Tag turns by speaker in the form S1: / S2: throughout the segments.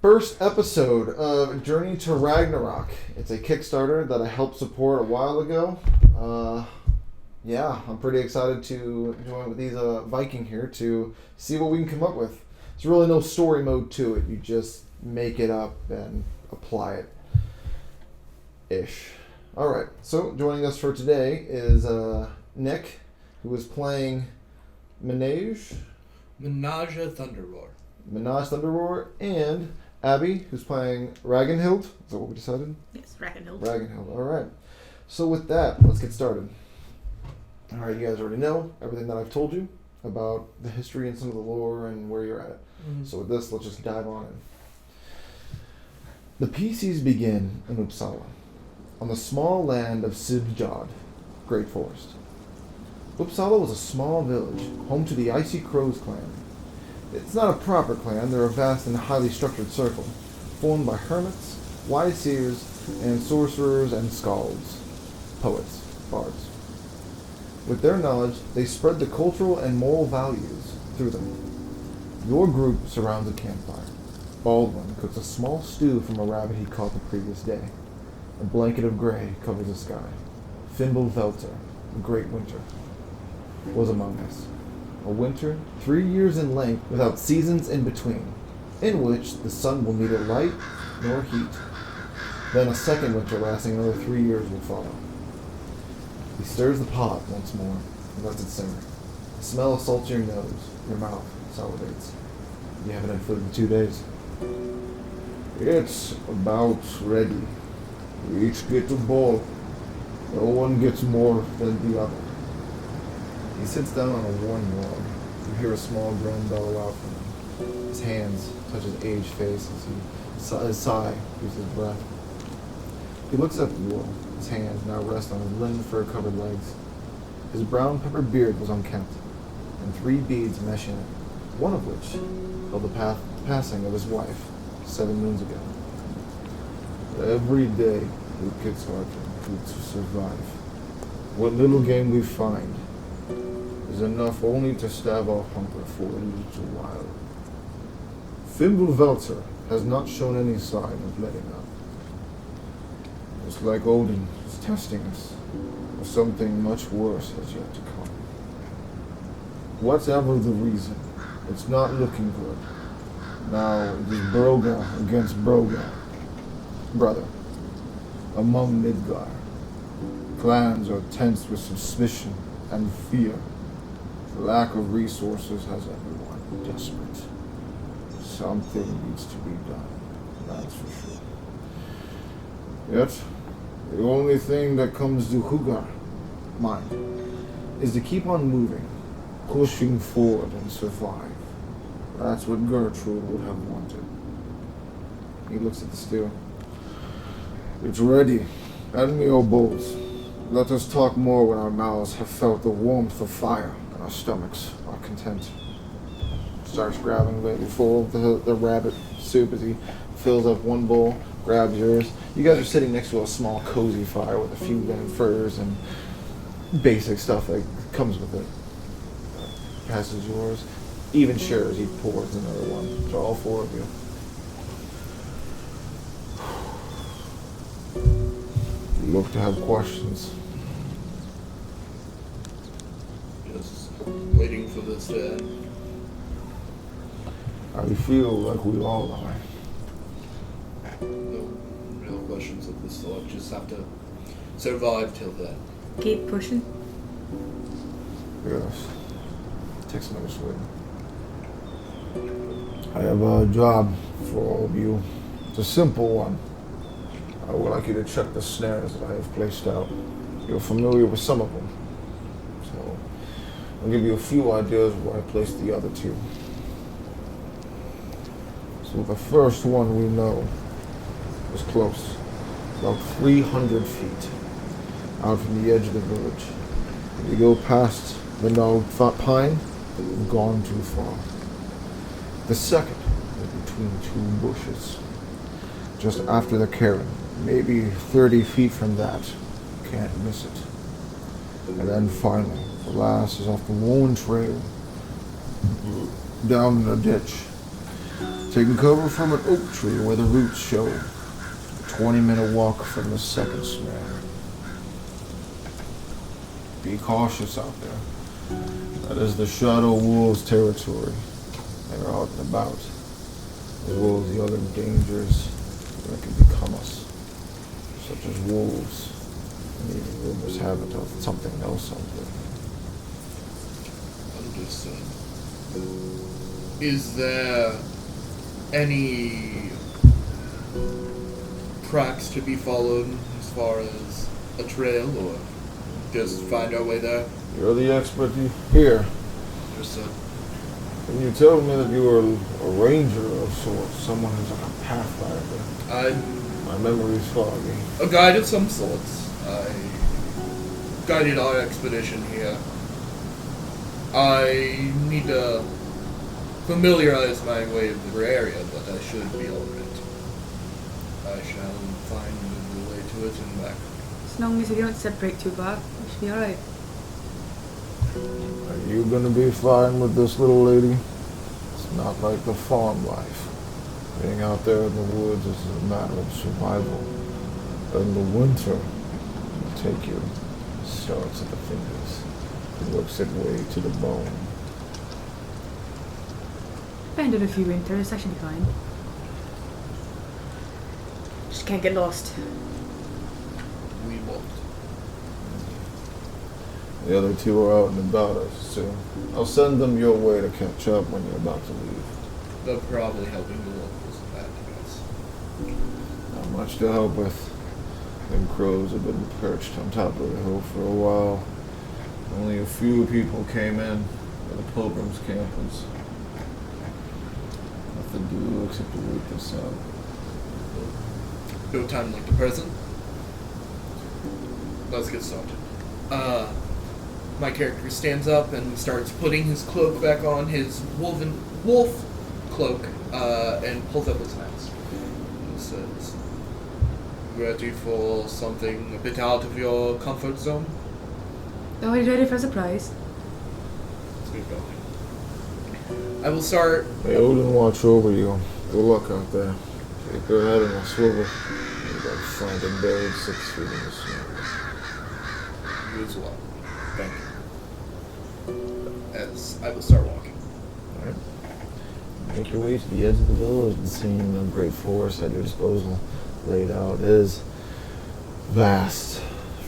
S1: First episode of Journey to Ragnarok. It's a Kickstarter that I helped support a while ago. I'm pretty excited to join with these Viking here to see what we can come up with. There's really no story mode to it. You just make it up and apply it. Ish. Alright, so joining us for today is Nick, who is playing Menage
S2: Thunderroar,
S1: and Abby, who's playing Ragnhild. Is that what we decided?
S3: Yes, Ragnhild.
S1: Alright. So with that, let's get started. Alright, you guys already know everything that I've told you about the history and some of the lore and where you're at.
S2: Mm-hmm.
S1: So with this, let's just dive on in. The PCs begin in Uppsala, on the small land of Midgardr, Great Forest. Uppsala was a small village, home to the Icy Crows clan. It's not a proper clan, they're a vast and highly structured circle, formed by hermits, wise seers, and sorcerers and skalds, poets, bards. With their knowledge, they spread the cultural and moral values through them. Your group surrounds a campfire. Baldwin cooks a small stew from a rabbit he caught the previous day. A blanket of gray covers the sky. Fimbulvelter, the great winter, was among us. A winter 3 years in length without seasons in between, in which the sun will neither light nor heat. Then a second winter lasting another 3 years will follow. He stirs the pot once more and lets it simmer. The smell assaults your nose, your mouth salivates. You haven't had food in 2 days. It's about ready. We each get a bowl. No one gets more than the other. He sits down on a warm log. You hear a small groan bellow out from him. His hands touch his aged face as he sigh with his breath. He looks up at you all. His hands now rest on his linen fur-covered legs. His brown pepper beard was unkempt, and 3 beads mesh in it, one of which held the passing of his wife 7 moons ago. Every day we kids hard to survive. What little game we find is enough only to stave off hunger for a little while. Fimbulvelter has not shown any sign of letting up. It's like Odin is testing us, or something much worse has yet to come. Whatever the reason, it's not looking good. Now it is Broga against Broga, brother, among Midgard. Clans are tense with suspicion and fear. The lack of resources has everyone desperate. Something needs to be done, that's for sure. Yet, the only thing that comes to Hugar, mind, is to keep on moving, pushing forward and survive. That's what Gertrude would have wanted. He looks at the stew. It's ready. Add me your bowls. Let us talk more when our mouths have felt the warmth of fire and our stomachs are content. Starts grabbing the full of the rabbit soup as he fills up one bowl, grabs yours. You guys are sitting next to a small cozy fire with a few linen furs and basic stuff that comes with it. Passes yours. Even shares, he pours another one. So all 4 of you. You look to have questions.
S2: just waiting for this to end.
S1: I feel like we all are.
S2: No real questions of this sort. Just have to survive till then.
S3: Keep pushing.
S1: Yes. Takes another swig. I have a job for all of you. It's a simple one. I would like you to check the snares that I have placed out. You're familiar with some of them. So I'll give you a few ideas where I placed the other 2. So the first one we know is close. About 300 feet out from the edge of the village. If you go past the gnarled pine, you've gone too far. The second is between 2 bushes. Just after the cairn, maybe 30 feet from that. Can't miss it. And then finally, the last is off the worn trail, down in a ditch. Taking cover from an oak tree where the roots show. A 20-minute walk from the second snare. Be cautious out there. That is the Shadow Wolves' territory. They're out and about, as well as the other dangers that can become us, such as wolves, and even rumors have it of something else out there.
S2: Understood. Is there any tracks to be followed as far as a trail, or just find our way there?
S1: You're the expert here.
S2: Understood.
S1: Can you tell me that you are a ranger of sorts, someone who's like a pathfinder? My memory's foggy.
S2: A guide of some sorts. I guided our expedition here. I need to familiarize my way of the area, but I should be alright. I shall find the way to it and back.
S3: As long as we don't separate too far, we should be alright.
S1: Are you gonna be fine with this little lady? It's not like the farm life. Being out there in the woods is a matter of survival. In the winter, it'll take you. It starts at the fingers. It works its way to the bone.
S3: End of a few winters, I should be fine. Just can't get lost.
S2: We walked.
S1: The other two are out and about, I assume. I'll send them your way to catch up when you're about to leave.
S2: They're probably helping the locals with that, I guess.
S1: Not much to help with. Them crows have been perched on top of the hill for a while. Only a few people came in where the pilgrims' camp was. Nothing to do except to wait this out.
S2: No time like the present. Let's get started. My character stands up and starts putting his cloak back on, his wolf cloak, and pulls up his mask. He says, "Ready for something a bit out of your comfort zone?"
S3: Always ready for a surprise.
S2: Let's get going. I will start.
S1: May Odin watch over you. Good luck out there. Take your head in a swivel. You gotta find him buried 6 feet in the snow.
S2: You as well. Thank you. As I will start walking.
S1: Alright. Make your way to the edge of the village and seeing the great forest at your disposal laid out is vast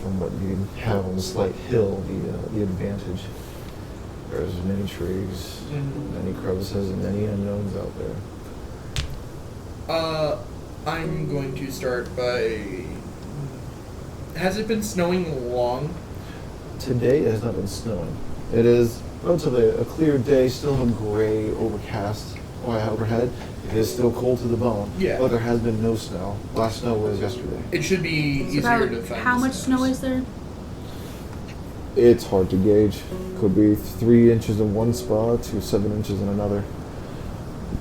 S1: from what you have on the slight hill, the advantage. There's many trees, many crevices, and many unknowns out there.
S2: I'm going to start by... Has it been snowing long?
S1: Today it has not been snowing. It is relatively a clear day, still a gray overcast overhead. It is still cold to the bone.
S2: Yeah.
S1: But there has been no snow. Last snow was yesterday.
S2: It should be
S3: It's
S2: easier
S3: about
S2: to find.
S3: how
S2: the
S3: much
S2: snows.
S3: snow is there?
S1: It's hard to gauge. Could be 3 inches in one spot to 7 inches in another.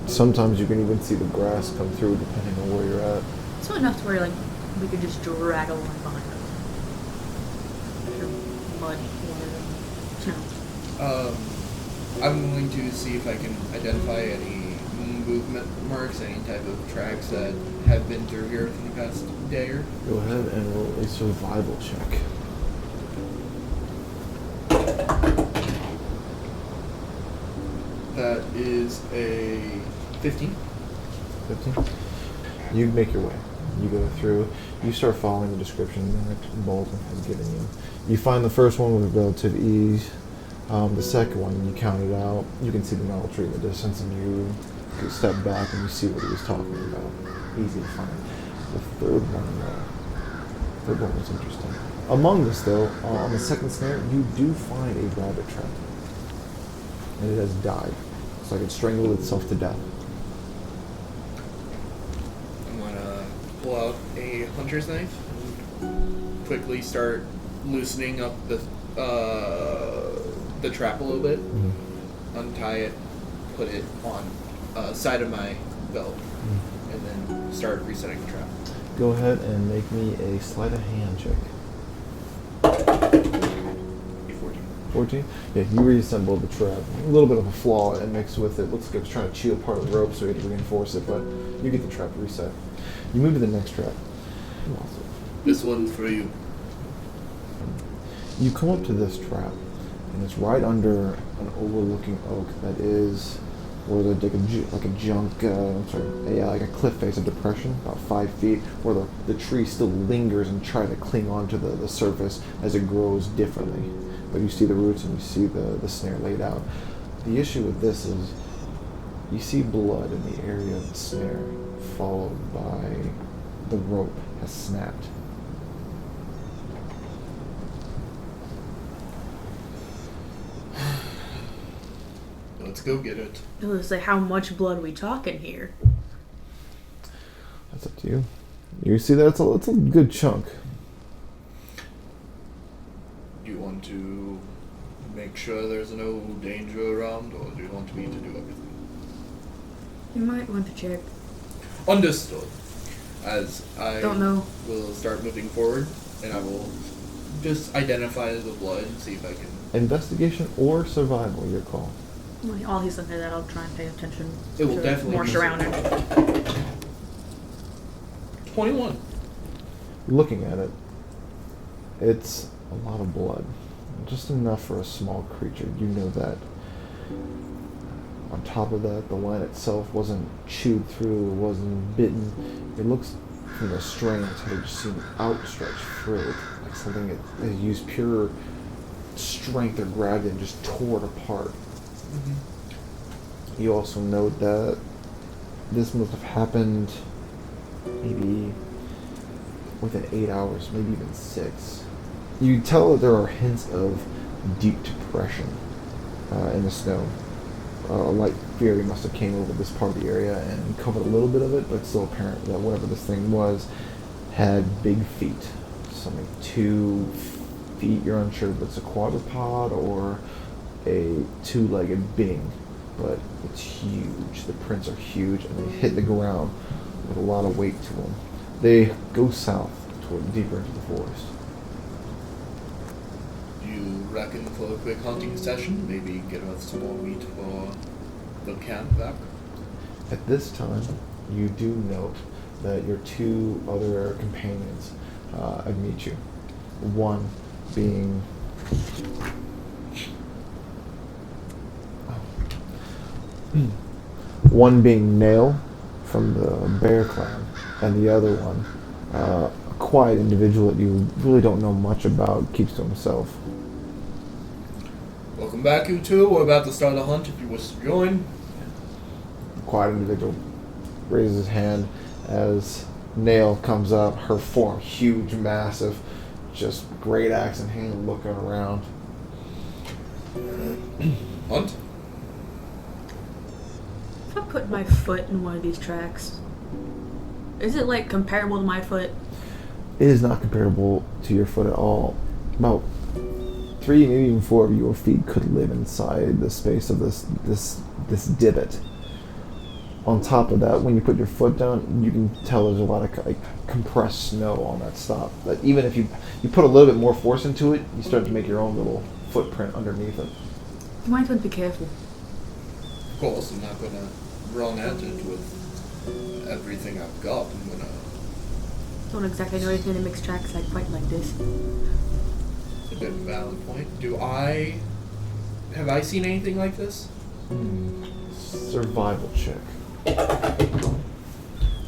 S1: Sometimes you can even see the grass come through depending on where you're at.
S3: So enough to where like we could just drag along behind us. Mud, water, snow.
S2: I'm going to see if I can identify any movement marks, any type of tracks that have been through here for the past day or...
S1: Go ahead and roll a survival check.
S2: That is a 15.
S1: 15. You make your way. You go through. You start following the description that Bolton has given you. You find the first one with relative ease. The second one, you count it out. You can see the metal tree in the distance, and you step back and you see what he was talking about. Easy to find. The third one was interesting. Among this, though, on the second snare, you do find a rabbit trap. And it has died. It's like it strangled itself to death.
S2: I'm going to pull out a hunter's knife and quickly start loosening up the trap a little bit.
S1: Mm-hmm.
S2: Untie it, put it on side of my belt, and then start resetting the trap.
S1: Go ahead and make me a sleight of hand check.
S2: A 14.
S1: 14? Yeah, you reassemble the trap. A little bit of a flaw and mixed with it. Looks like it was trying to chew apart of the rope so you had to reinforce it, but you get the trap reset. You move to the next trap.
S2: This one's for you.
S1: You come up to this trap, and it's right under an overlooking oak that is, where there's like a like a cliff face, a depression, about 5 feet, where the tree still lingers and tries to cling onto the surface as it grows differently. But you see the roots and you see the snare laid out. The issue with this is you see blood in the area of the snare, followed by the rope has snapped.
S2: Let's go get it.
S3: I was like, how much blood we talking here?
S1: That's up to you. You see that it's a good chunk.
S2: Do you want to make sure there's no danger around, or do you want me to do everything?
S3: You might want to check.
S2: Understood. As I
S3: Don't know.
S2: will start moving forward, and I will just identify the blood and see if I can.
S1: Investigation or survival, your call.
S3: Well, all he's looking at that, I'll try and pay attention.
S2: It will
S3: to
S2: definitely
S3: more
S2: be
S3: surrounding.
S2: 21.
S1: Looking at it, it's a lot of blood. Just enough for a small creature. You know that. On top of that, the line itself wasn't chewed through, wasn't bitten. It looks from the strands how they just seem outstretched through, like something that they used pure strength or gravity and just tore it apart. You also note that this must have happened maybe within 8 hours, maybe even 6. You tell that there are hints of deep depression in the snow. A light fury must have came over this part of the area and covered a little bit of it, but it's still apparent that whatever this thing was had big feet. Something 2 feet, you're unsure if it's a quadruped or a 2-legged being, but it's huge. The prints are huge and they hit the ground with a lot of weight to them. They go south toward deeper into the forest.
S2: Do you reckon for a quick hunting session, maybe get us some more meat for the camp back?
S1: At this time, you do note that your 2 other companions meet you. One being Nail from the Bear Clan, and the other one, a quiet individual that you really don't know much about, keeps to himself.
S2: Welcome back, you two. We're about to start a hunt if you wish to join.
S1: The quiet individual raises his hand as Nail comes up, her form huge, massive, just great axe in hand, looking around.
S2: Hunt?
S3: If I put my foot in one of these tracks, is it like comparable to my foot?
S1: It is not comparable to your foot at all. About 3, maybe even 4 of your feet could live inside the space of this divot. On top of that, when you put your foot down, you can tell there's a lot of compressed snow on that stop. But even if you put a little bit more force into it, you start to make your own little footprint underneath it.
S3: You might want to be careful.
S2: Of course, I'm not going to run at it with everything I've got. I'm going to...
S3: Don't exactly know anything that makes tracks like quite like this.
S2: A good valid point. Have I seen anything like this?
S1: Survival check.
S2: Of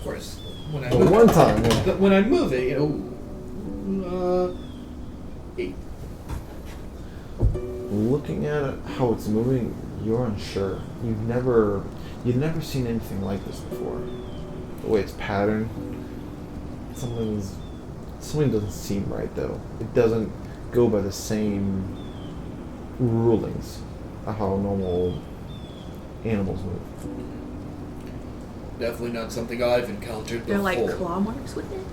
S2: course. When I
S1: Well,
S2: move
S1: one time, yeah.
S2: But when I move it, 8.
S1: Looking at it, how it's moving, you're unsure. You've never seen anything like this before. The way it's patterned, something doesn't seem right though. It doesn't go by the same rulings of how normal animals move.
S2: Definitely not something I've encountered
S3: They're
S2: before.
S3: like claw marks with it?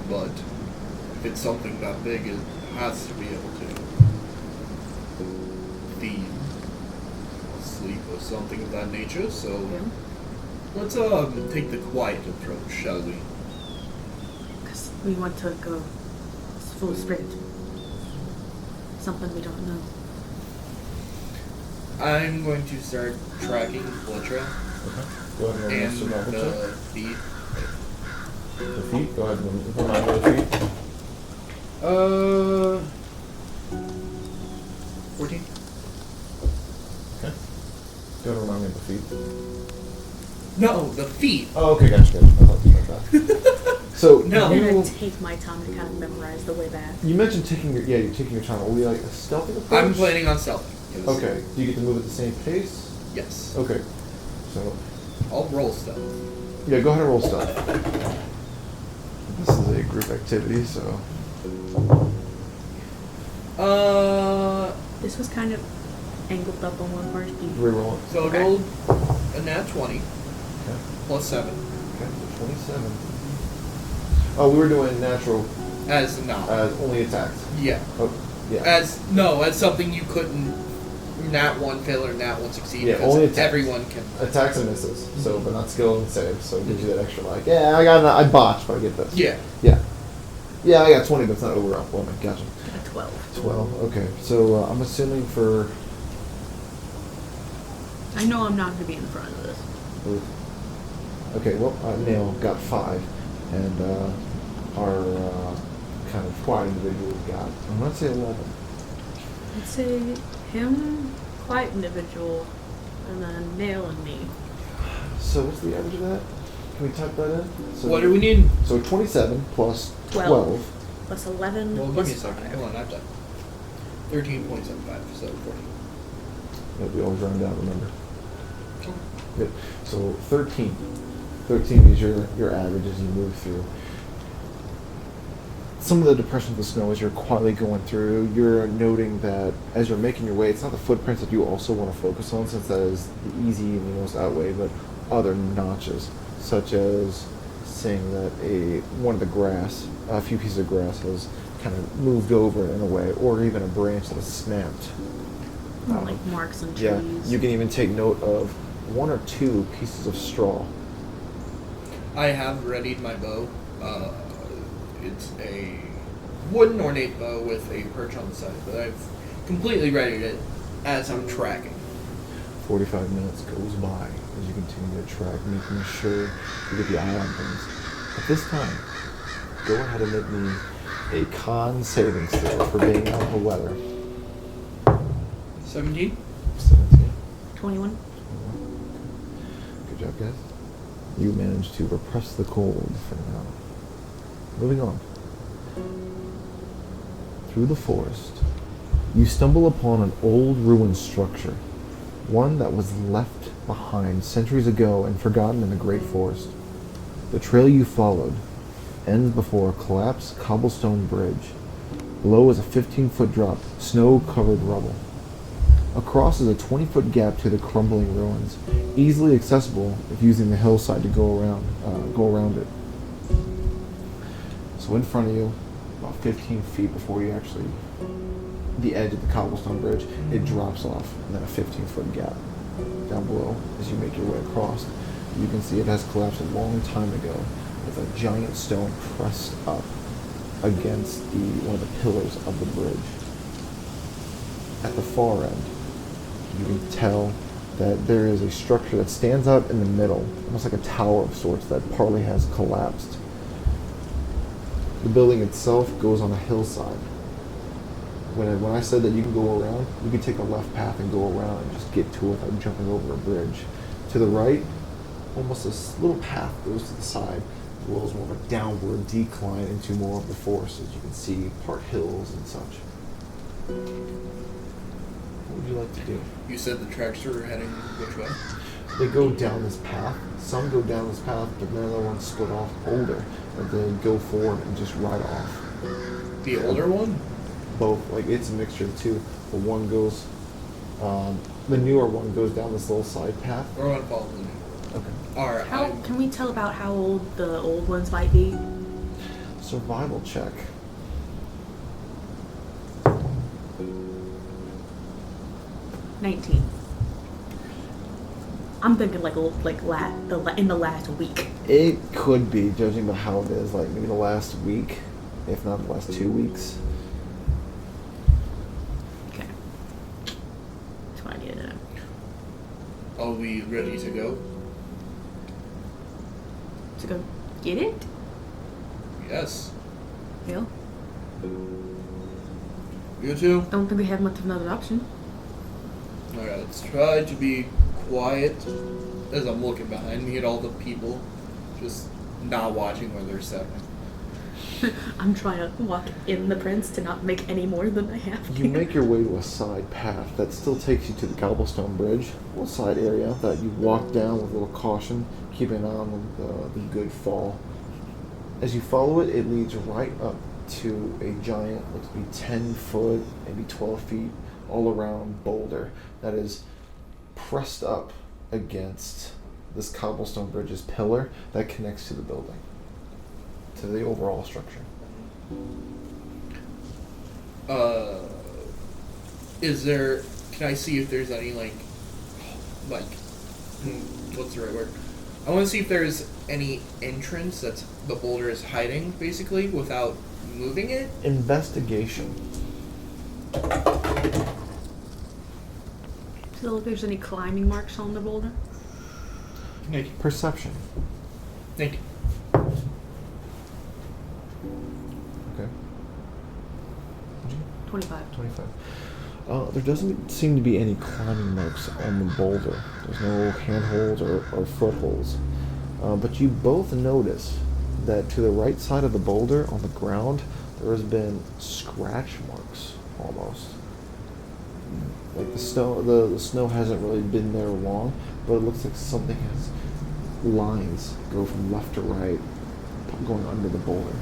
S2: But if it's something that big, it has to be able to feed, sleep, or something of that nature. So
S3: Yeah.
S2: let's take the quiet approach, shall we?
S3: Because we want to go full sprint. Something we don't know.
S2: I'm going to start tracking the blood trail
S1: Okay. Go ahead and roll
S2: and
S1: survival check.
S2: the feet.
S1: The feet. Go ahead and remind me of the feet.
S2: 14.
S1: Okay. Go ahead and remind me of the feet.
S2: No, the feet.
S1: Oh, okay, gotcha. I thought you meant that. So
S2: No.
S3: I'm
S1: you
S3: gonna take my time to kind of memorize the way back.
S1: mentioned you're taking your time. Will you like a stealthy approach?
S2: I'm planning on stealthing. Yes.
S1: Okay. Do you get to move at the same pace?
S2: Yes.
S1: Okay. So
S2: I'll roll stealth.
S1: yeah, go ahead and roll stealth. This is a group activity, so
S3: This was kind of angled up on one part.
S1: reroll it.
S2: So
S3: Okay.
S2: I rolled a nat 20
S1: Okay.
S2: plus 7
S1: Okay. So 27. Oh, we were doing natural
S2: as not.
S1: only attacks.
S2: Yeah.
S1: Oh, yeah.
S2: As something you couldn't nat 1 fail or nat 1 succeed.
S1: Yeah,
S2: because
S1: only attacks.
S2: everyone can.
S1: Attacks and misses. So, but not skill and saves. So it gives you that extra like, yeah, I botched, but I get this.
S2: Yeah.
S1: Yeah. Yeah, I got 20, but it's not overwhelming. Gotcha.
S3: Got a 12.
S1: 12. Okay. So I'm assuming for.
S3: I know I'm not going to be in the front of this.
S1: Okay. Well, Neil got 5, and our kind of quiet individual got. I'm gonna say 11.
S3: I'd say him, quiet individual, and then Nail and me.
S1: So what's the average of that? Can we type that in? So,
S2: What do we need?
S1: So 27 plus
S3: 12.
S1: 12.
S3: Plus 11
S2: Well, give
S3: plus
S2: me a second.
S3: 5.
S2: Hold on, I've done 13.75, so 40.
S1: Yeah, we always round down, remember? Yep. So 13. 13 is your average as you move through. Some of the depression of the snow as you're quietly going through, you're noting that as you're making your way, it's not the footprints that you also want to focus on, since that is the easy and the most outweighed, but other notches, such as seeing that one of the grass, a few pieces of grass has kind of moved over in a way, or even a branch that has snapped.
S3: Like marks on trees.
S1: Yeah, you can even take note of 1 or 2 pieces of straw.
S2: I have readied my bow. It's a wooden ornate bow with a perch on the side, but I've completely readied it as I'm tracking.
S1: 45 minutes goes by as you continue to track, making sure you get the eye on things. At this time, go ahead and make me a con saving throw for being out of the weather.
S2: 17?
S1: 17.
S3: 21.
S1: Good job, guys. You managed to repress the cold for now. Moving on. Through the forest, you stumble upon an old ruined structure, one that was left behind centuries ago and forgotten in the great forest. The trail you followed ends before a collapsed cobblestone bridge. Below is a 15-foot drop, snow-covered rubble. Across is a 20-foot gap to the crumbling ruins, easily accessible if using the hillside to go around it. So in front of you, about 15 feet before you the edge of the cobblestone bridge, it drops off, and then a 15-foot gap down below as you make your way across. You can see it has collapsed a long time ago, with a giant stone pressed up against one of the pillars of the bridge. At the far end, you can tell that there is a structure that stands out in the middle, almost like a tower of sorts that partly has collapsed. The building itself goes on a hillside. When I said that you can go around, you can take a left path and go around and just get to it without jumping over a bridge. To the right, almost this little path goes to the side, as well as more of a downward decline into more of the forest, as you can see part hills and such. What would you like to do?
S2: You said the tracks are heading which way?
S1: They go down this path. Some go down this path, but then other ones split off older. But they go forward and just ride off.
S2: The older one?
S1: Both, like it's a mixture of two. The one goes, the newer one goes down this little side path.
S2: We're going to follow the new.
S1: Okay.
S2: Alright.
S3: How can we tell about how old the old ones might be?
S1: Survival check.
S3: $19. I'm thinking in the last week.
S1: It could be, judging by how it is, like maybe the last week.
S4: if not the last 2 weeks.
S3: Okay. That's what I needed to know.
S2: Are we ready to go?
S3: To go get it?
S2: Yes.
S3: Phil?
S2: You too?
S3: I don't think we have much of another option.
S2: Alright, let's try to be quiet as I'm looking behind me at all the people just not watching where they're stepping.
S3: I'm trying to walk in the prince to not make any more than I have to.
S4: You make your way to a side path that still takes you to the cobblestone bridge, a little side area that you walk down with a little caution, keeping an eye on the good fall. As you follow it, it leads right up to a giant, looks to be 10 foot, maybe 12 feet, all around boulder that is pressed up against this cobblestone bridge's pillar that connects to the building, to the overall structure.
S2: Can I see if there's any, what's the right word? I want to see if there's any entrance that the boulder is hiding, basically, without moving it.
S4: Investigation.
S3: So if there's any climbing marks on the boulder?
S2: Thank you.
S4: Perception.
S2: Thank you.
S4: Okay.
S3: 25.
S4: 25. There doesn't seem to be any climbing marks on the boulder. There's no handholds or footholds. But you both notice that to the right side of the boulder on the ground, there has been scratch marks almost. Like the snow hasn't really been there long, but it looks like something has lines go from left to right, going under the boulder.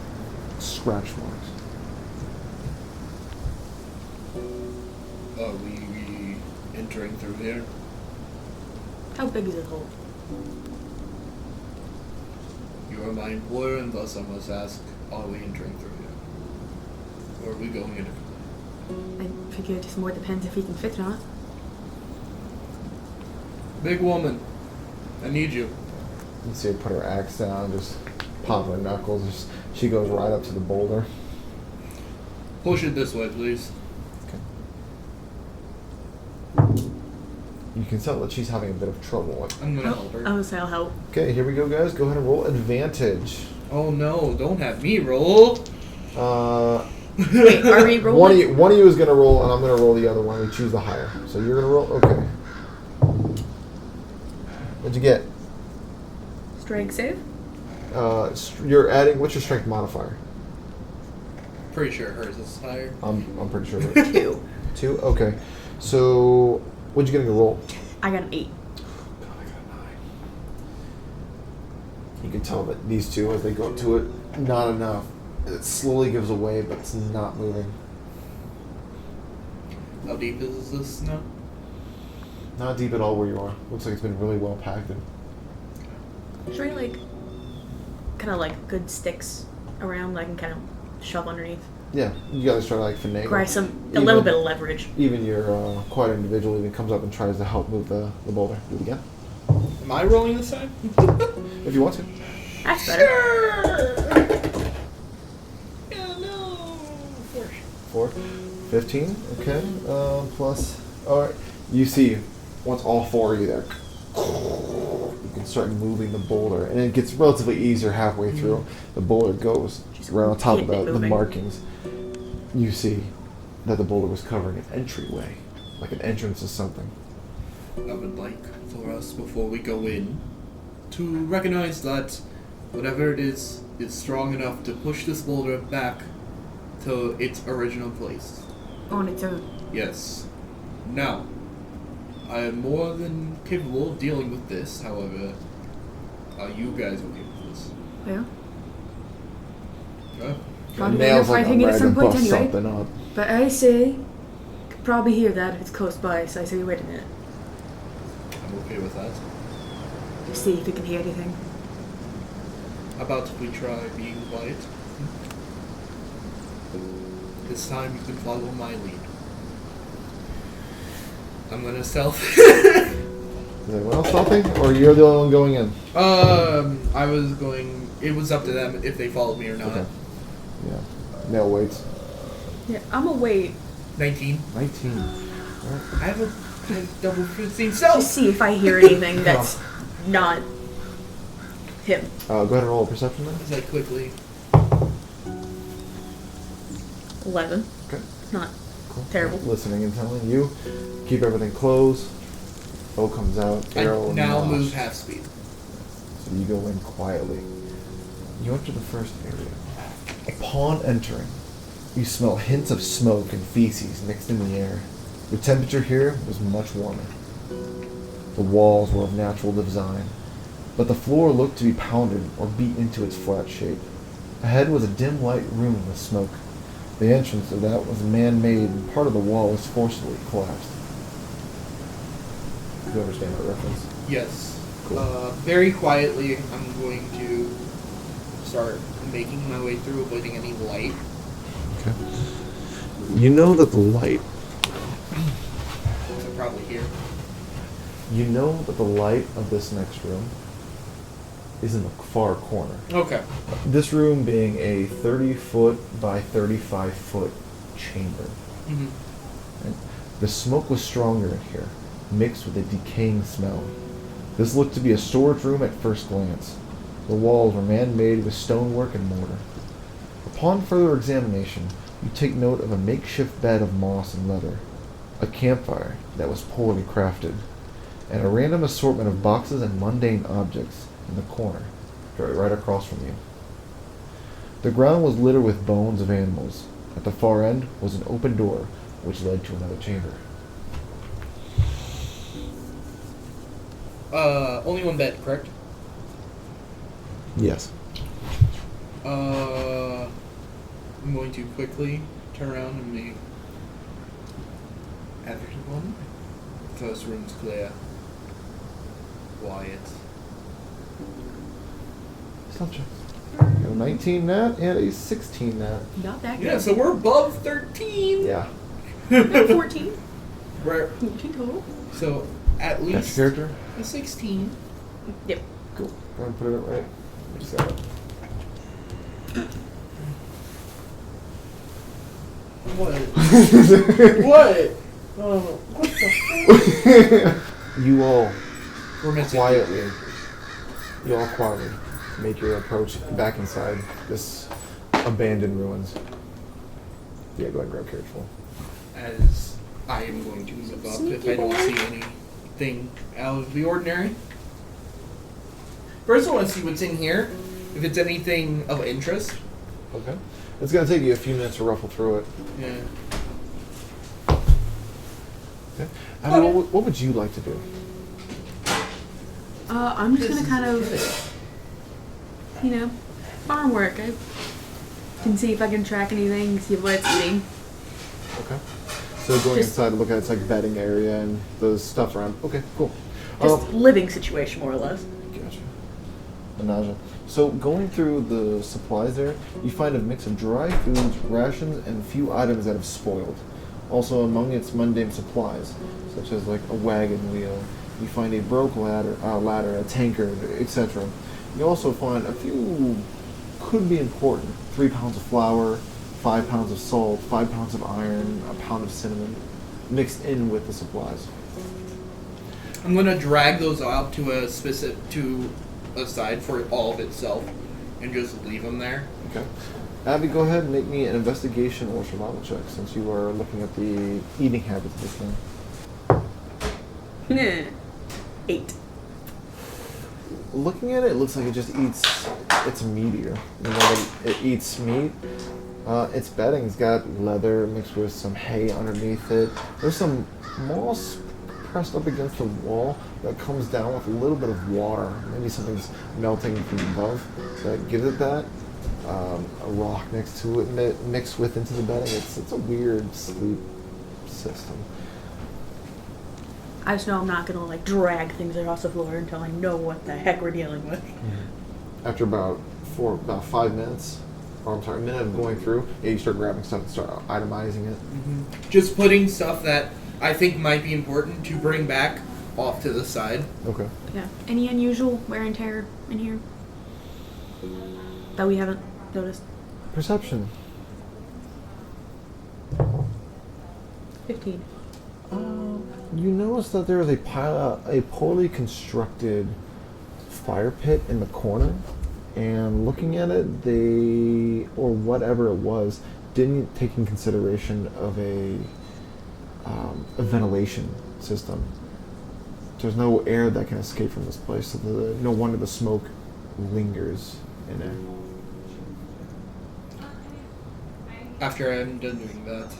S4: Scratch marks.
S2: Are we entering through here?
S3: How big is the hole?
S2: You are my employer, and thus I must ask, are we entering through here? Or are we going in a
S3: I figure it just more depends if he can fit or not.
S2: Big woman, I need you.
S4: You see her put her axe down, just pop her knuckles. She goes right up to the boulder.
S2: Push it this way, please.
S4: Okay. You can tell that she's having a bit of trouble.
S2: I'm gonna help her.
S3: I would say I'll help.
S4: Okay, here we go, guys. Go ahead and roll advantage.
S2: Oh no, don't have me roll.
S3: Wait, are we rolling?
S4: One of you is going to roll, and I'm going to roll the other one. We choose the higher. So you're going to roll? Okay. What'd you get?
S3: Strength save?
S4: You're adding, what's your strength modifier?
S2: Pretty sure hers is higher.
S4: I'm pretty sure.
S3: 2.
S4: 2? Okay. So, what'd you get in your roll?
S3: I got an 8.
S4: God, I got a 9. You can tell that these two, as they go up to it, not enough. It slowly gives away, but it's not moving.
S2: How deep is this now?
S4: Not deep at all where you are. Looks like it's been really well packed in.
S3: Is there any, kind of good sticks around that I can kind of shove underneath?
S4: Yeah, you guys try to finagle.
S3: Grab a little bit of leverage.
S4: Even your quiet individual even comes up and tries to help move the boulder. Do it again.
S2: Am I rolling this time?
S4: If you want to.
S3: That's better.
S2: Sure. Yeah, no.
S4: 4. 15. Okay. Plus. Alright. You see, once all 4 of you there, you can start moving the boulder. And it gets relatively easier halfway through. The boulder goes right on top of the markings. You see that the boulder was covering an entryway. Like an entrance to something.
S2: I would like for us, before we go in, to recognize that whatever it is strong enough to push this boulder back to its original place.
S3: On its own.
S2: Yes. Now, I am more than capable of dealing with this, however, are you guys okay with this?
S3: Yeah.
S2: Okay.
S3: Probably
S4: Nails like
S3: fighting
S4: I'm
S3: at
S4: ready
S3: some
S4: to
S3: point
S4: bust
S3: anyway.
S4: something up.
S3: But I say, could probably hear that if it's close by, so I say wait a minute.
S2: I'm okay with that.
S3: Just see if you can hear anything.
S2: How about if we try being quiet? This time you can follow my lead. I'm gonna stealth.
S4: Is anyone else stopping? Or you're the only one going in?
S2: I was going. It was up to them if they followed me or not.
S4: Okay. Yeah. Nail weights.
S3: Yeah, I'm gonna wait.
S2: 19.
S4: 19.
S2: I have a double 15
S3: Just
S2: self.
S3: see if I hear anything that's not him.
S4: Go ahead and roll a perception then.
S2: It's like quickly.
S3: 11.
S4: Okay.
S3: Not
S4: Cool.
S3: terrible.
S4: Listening and telling you. Keep everything closed. Bow comes out. Arrow
S2: I now
S4: notch.
S2: move half speed.
S4: So you go in quietly. You enter the first area. Upon entering, you smell hints of smoke and feces mixed in the air. The temperature here was much warmer. The walls were of natural design, but the floor looked to be pounded or beat into its flat shape. Ahead was a dim light room with smoke. The entrance of that was man-made and part of the wall was forcibly collapsed. You understand that reference?
S2: Yes.
S4: Cool.
S2: Very quietly, I'm going to start making my way through, avoiding any light.
S4: Okay. You know that the light
S2: So probably here.
S4: You know that the light of this next room is in the far corner.
S2: Okay.
S4: This room being a 30-foot by 35-foot chamber.
S2: Mm-hmm.
S4: And the smoke was stronger in here, mixed with a decaying smell. This looked to be a storage room at first glance. The walls were man-made with stonework and mortar. Upon further examination, you take note of a makeshift bed of moss and leather, a campfire that was poorly crafted, and a random assortment of boxes and mundane objects in the corner, right across from you. The ground was littered with bones of animals. At the far end was an open door, which led to another chamber.
S2: Only one bed, correct?
S4: Yes.
S2: I'm going to quickly turn around and make everyone. First room's clear. Quiet.
S4: Stealth check. Got a 19 nat and a 16 nat.
S3: Not that good.
S2: Yeah, so we're above 13.
S4: Yeah.
S3: Not 14.
S2: We're
S3: 14 total.
S2: so at
S4: That's
S2: least
S4: your character?
S2: a 16.
S3: Yep.
S4: Cool. Go ahead and put it up right. Just got it.
S2: What? What? Oh, what the fuck?
S4: You all
S2: We're missing.
S4: quietly make your approach back inside this abandoned ruins. Yeah, go ahead and grab carriage full.
S2: As I am going to move up if I don't see anything out of the ordinary. First, I want to see what's in here. If it's anything of interest.
S4: Okay. It's gonna take you a few minutes to ruffle through it.
S2: Yeah.
S4: Okay. Abby, what would you like to do?
S3: I'm just gonna kind of, farm work. I can see if I can track anything, see what it's eating.
S4: Okay. So going
S3: Just-
S4: inside to look at it's like bedding area and the stuff around. Okay, cool.
S3: Just living situation, more or less.
S4: Gotcha. Menage. So going through the supplies there, you find a mix of dry foods, rations, and a few items that have spoiled. Also among its mundane supplies, such as like a wagon wheel, you find a broke ladder, a tankard, etc. You also find a few could be important: 3 pounds of flour, 5 pounds of salt, 5 pounds of iron, a pound of cinnamon, mixed in with the supplies.
S2: I'm gonna drag those out to a side for all of itself, and just leave them there.
S4: Okay. Abby, go ahead and make me an investigation or survival check since you are looking at the eating habits of this thing.
S3: 8.
S4: Looking at it, it looks like it just eats. It's a meteor. You know, like it eats meat. Its bedding's got leather mixed with some hay underneath it. There's some moss pressed up against the wall that comes down with a little bit of water. Maybe something's melting from above that gives it that. A rock next to it mixed with into the bedding. It's a weird sleep system.
S3: I just know I'm not gonna drag things across the floor until I know what the heck we're dealing with.
S4: After about 5 minutes, or I'm sorry, a minute of going through, you start grabbing stuff and start itemizing it.
S2: Just putting stuff that I think might be important to bring back off to the side.
S4: Okay.
S3: Yeah. Any unusual wear and tear in here that we haven't noticed?
S4: Perception.
S3: 15.
S4: You notice that there is a poorly constructed fire pit in the corner, and looking at it, they, or whatever it was, didn't take in consideration of a ventilation system. There's no air that can escape from this place, so no wonder the smoke lingers in it.
S2: After I'm done doing that,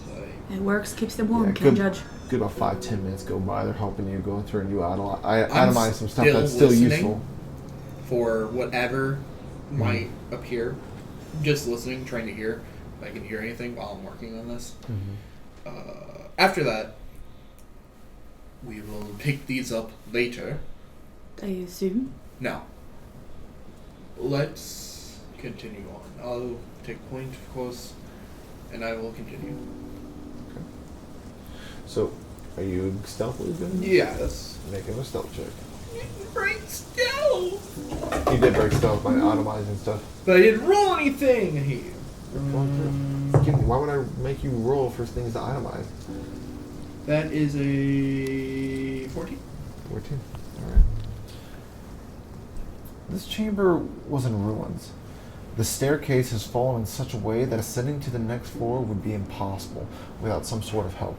S3: It works, keeps them warm,
S4: Yeah,
S3: can't
S4: good.
S3: judge.
S4: Good, about 5-10 minutes go by. They're helping you go through and you
S2: I'm
S4: itemize some stuff
S2: still
S4: that's still
S2: listening.
S4: useful.
S2: for whatever might appear, just listening, trying to hear if I can hear anything while I'm working on this. After that, we will pick these up later.
S3: I assume.
S2: Now, let's continue on. I'll take point, of course, and I will continue.
S4: So, are you stealthily doing this?
S2: Yeah, that's
S4: Make him a stealth check.
S2: great stealth.
S4: You did break stealth by itemizing stuff.
S2: But I didn't roll anything here.
S4: Why would I make you roll for things to itemize?
S2: That is a 14.
S4: 14. Alright. This chamber was in ruins. The staircase has fallen in such a way that ascending to the next floor would be impossible without some sort of help.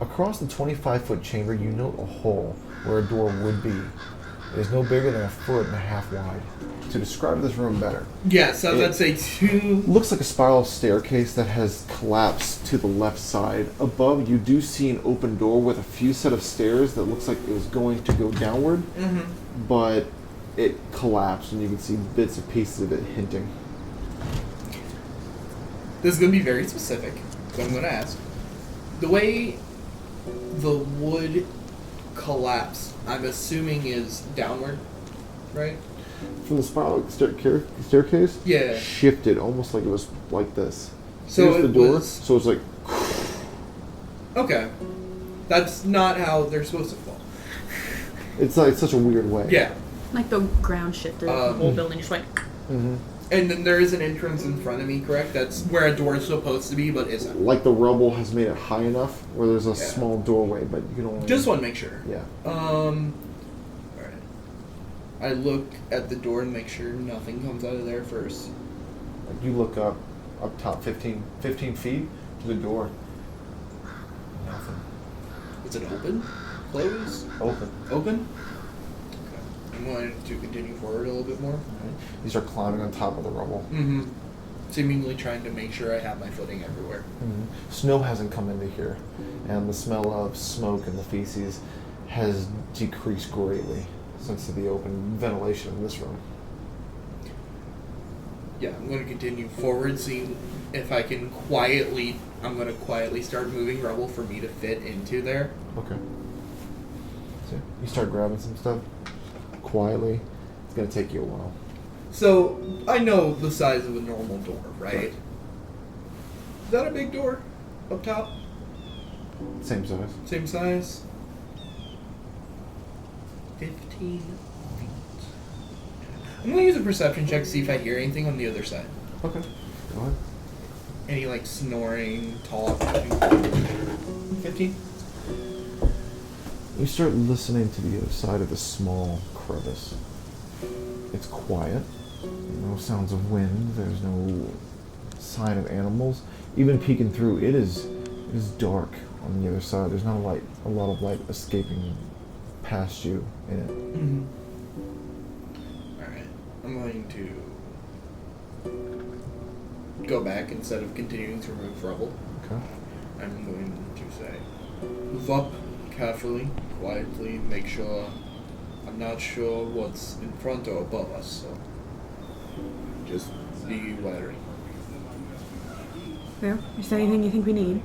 S4: Across the 25-foot chamber, you note a hole where a door would be. It is no bigger than 1.5 feet wide. To describe this room better,
S2: Yeah, so that's a 2.
S4: looks like a spiral staircase that has collapsed to the left side. Above, you do see an open door with a few set of stairs that looks like it was going to go downward, but it collapsed, and you can see bits and pieces of it hinting.
S2: This is going to be very specific, so I'm going to ask. The way the wood collapsed, I'm assuming is downward, right?
S4: From the spiral staircase,
S2: Yeah.
S4: shifted almost like it was like this.
S2: So
S4: Here's
S2: it
S4: the door,
S2: was-
S4: so it's like
S2: Okay. That's not how they're supposed to fall.
S4: it's like such a weird way.
S2: Yeah.
S3: Like the ground shifted, the whole building just went.
S4: Mm-hmm.
S2: And then there is an entrance in front of me, correct? That's where a door is supposed to be, but isn't.
S4: Like the rubble has made it high enough where there's a
S2: Yeah.
S4: small doorway, but you can only
S2: Just want to make sure.
S4: Yeah.
S2: Alright. I look at the door and make sure nothing comes out of there first.
S4: Like you look up top 15 feet to the door. Nothing.
S2: Is it open? Closed?
S4: Open.
S2: Open? Okay. I'm going to continue forward a little bit more.
S4: Right. You start climbing on top of the rubble.
S2: Mm-hmm. Seemingly trying to make sure I have my footing everywhere.
S4: Mm-hmm. Snow hasn't come into here, and the smell of smoke and the feces has decreased greatly since the open ventilation in this room.
S2: Yeah, I'm going to continue forward, seeing if I can quietly... I'm going to quietly start moving rubble for me to fit into there.
S4: Okay. So you start grabbing some stuff quietly. It's gonna take you a while.
S2: So, I know the size of a normal door, right? Is that a big door up top?
S4: Same size.
S2: Same size? 15 feet. I'm going to use a perception check to see if I hear anything on the other side.
S4: Okay. Go ahead.
S2: Any, like, snoring, talk. 15?
S4: You start listening to the other side of the small crevice. It's quiet. No sounds of wind. There's no sign of animals. Even peeking through, it is dark on the other side. There's not a lot of light escaping past you in it.
S2: Mm-hmm. Alright. I'm going to go back instead of continuing to remove rubble.
S4: Okay.
S2: I'm going to say, move up carefully, quietly, make sure. I'm not sure what's in front or above us, so just be wary.
S3: Well, is there anything you think we need?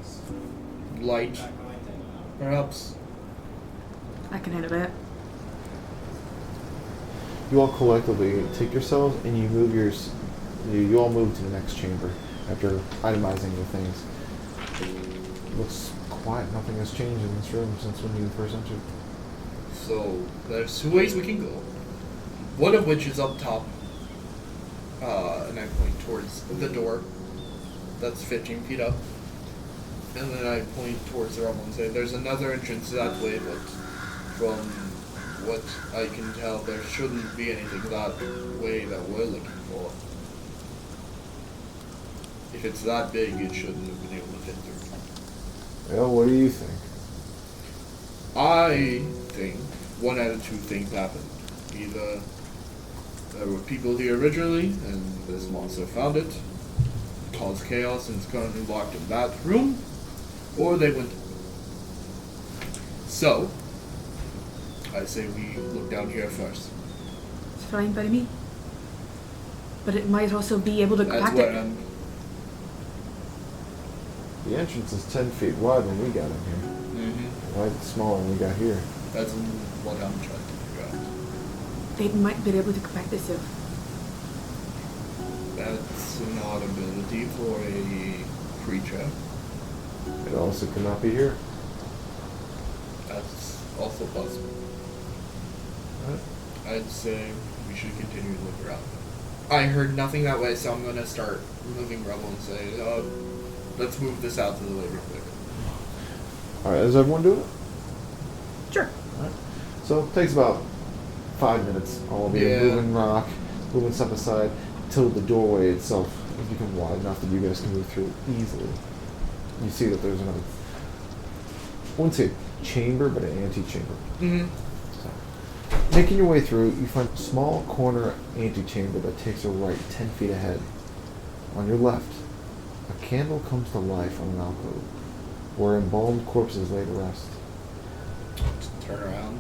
S2: Light, perhaps.
S3: I can handle that.
S4: You all collectively take yourselves and you move you all move to the next chamber after itemizing your things. It looks quiet. Nothing has changed in this room since when you first entered.
S2: So there's 2 ways we can go. One of which is up top, and I point towards the door. That's 15 feet up. And then I point towards the rubble and say, there's another entrance that way, but from what I can tell, there shouldn't be anything that way that we're looking for. If it's that big, it shouldn't have been able to fit through.
S4: Well, what do you think?
S2: I think one out of two things happened. Either there were people here originally, and this monster found it, caused chaos, and is currently locked in that room, or they went. So, I say we look down here first.
S3: It's fine by me. But it might also be able to
S2: That's
S3: crack
S2: where
S3: it.
S2: I'm.
S4: The entrance is 10 feet wide when we got in here. Why is it smaller when we got here?
S2: That's what I'm trying to figure out.
S3: They might be able to crack this up.
S2: That's an odd ability for a creature.
S4: It also could not be here.
S2: That's also possible.
S4: Right.
S2: I'd say we should continue to look around. I heard nothing that way, so I'm gonna start moving rubble and say, let's move this out to the way real quick.
S4: Alright, is everyone doing it?
S3: Sure.
S4: Alright. So it takes about 5 minutes, all of you
S2: Yeah.
S4: moving rock, moving stuff aside, until the doorway itself has become wide enough that you guys can move through it easily. You see that there's another, I wouldn't say chamber, but an antechamber.
S2: Mm-hmm.
S4: So, making your way through, you find a small corner antechamber that takes a right 10 feet ahead. On your left, a candle comes to life on an alcove, where embalmed corpses lay to rest.
S2: Just turn around.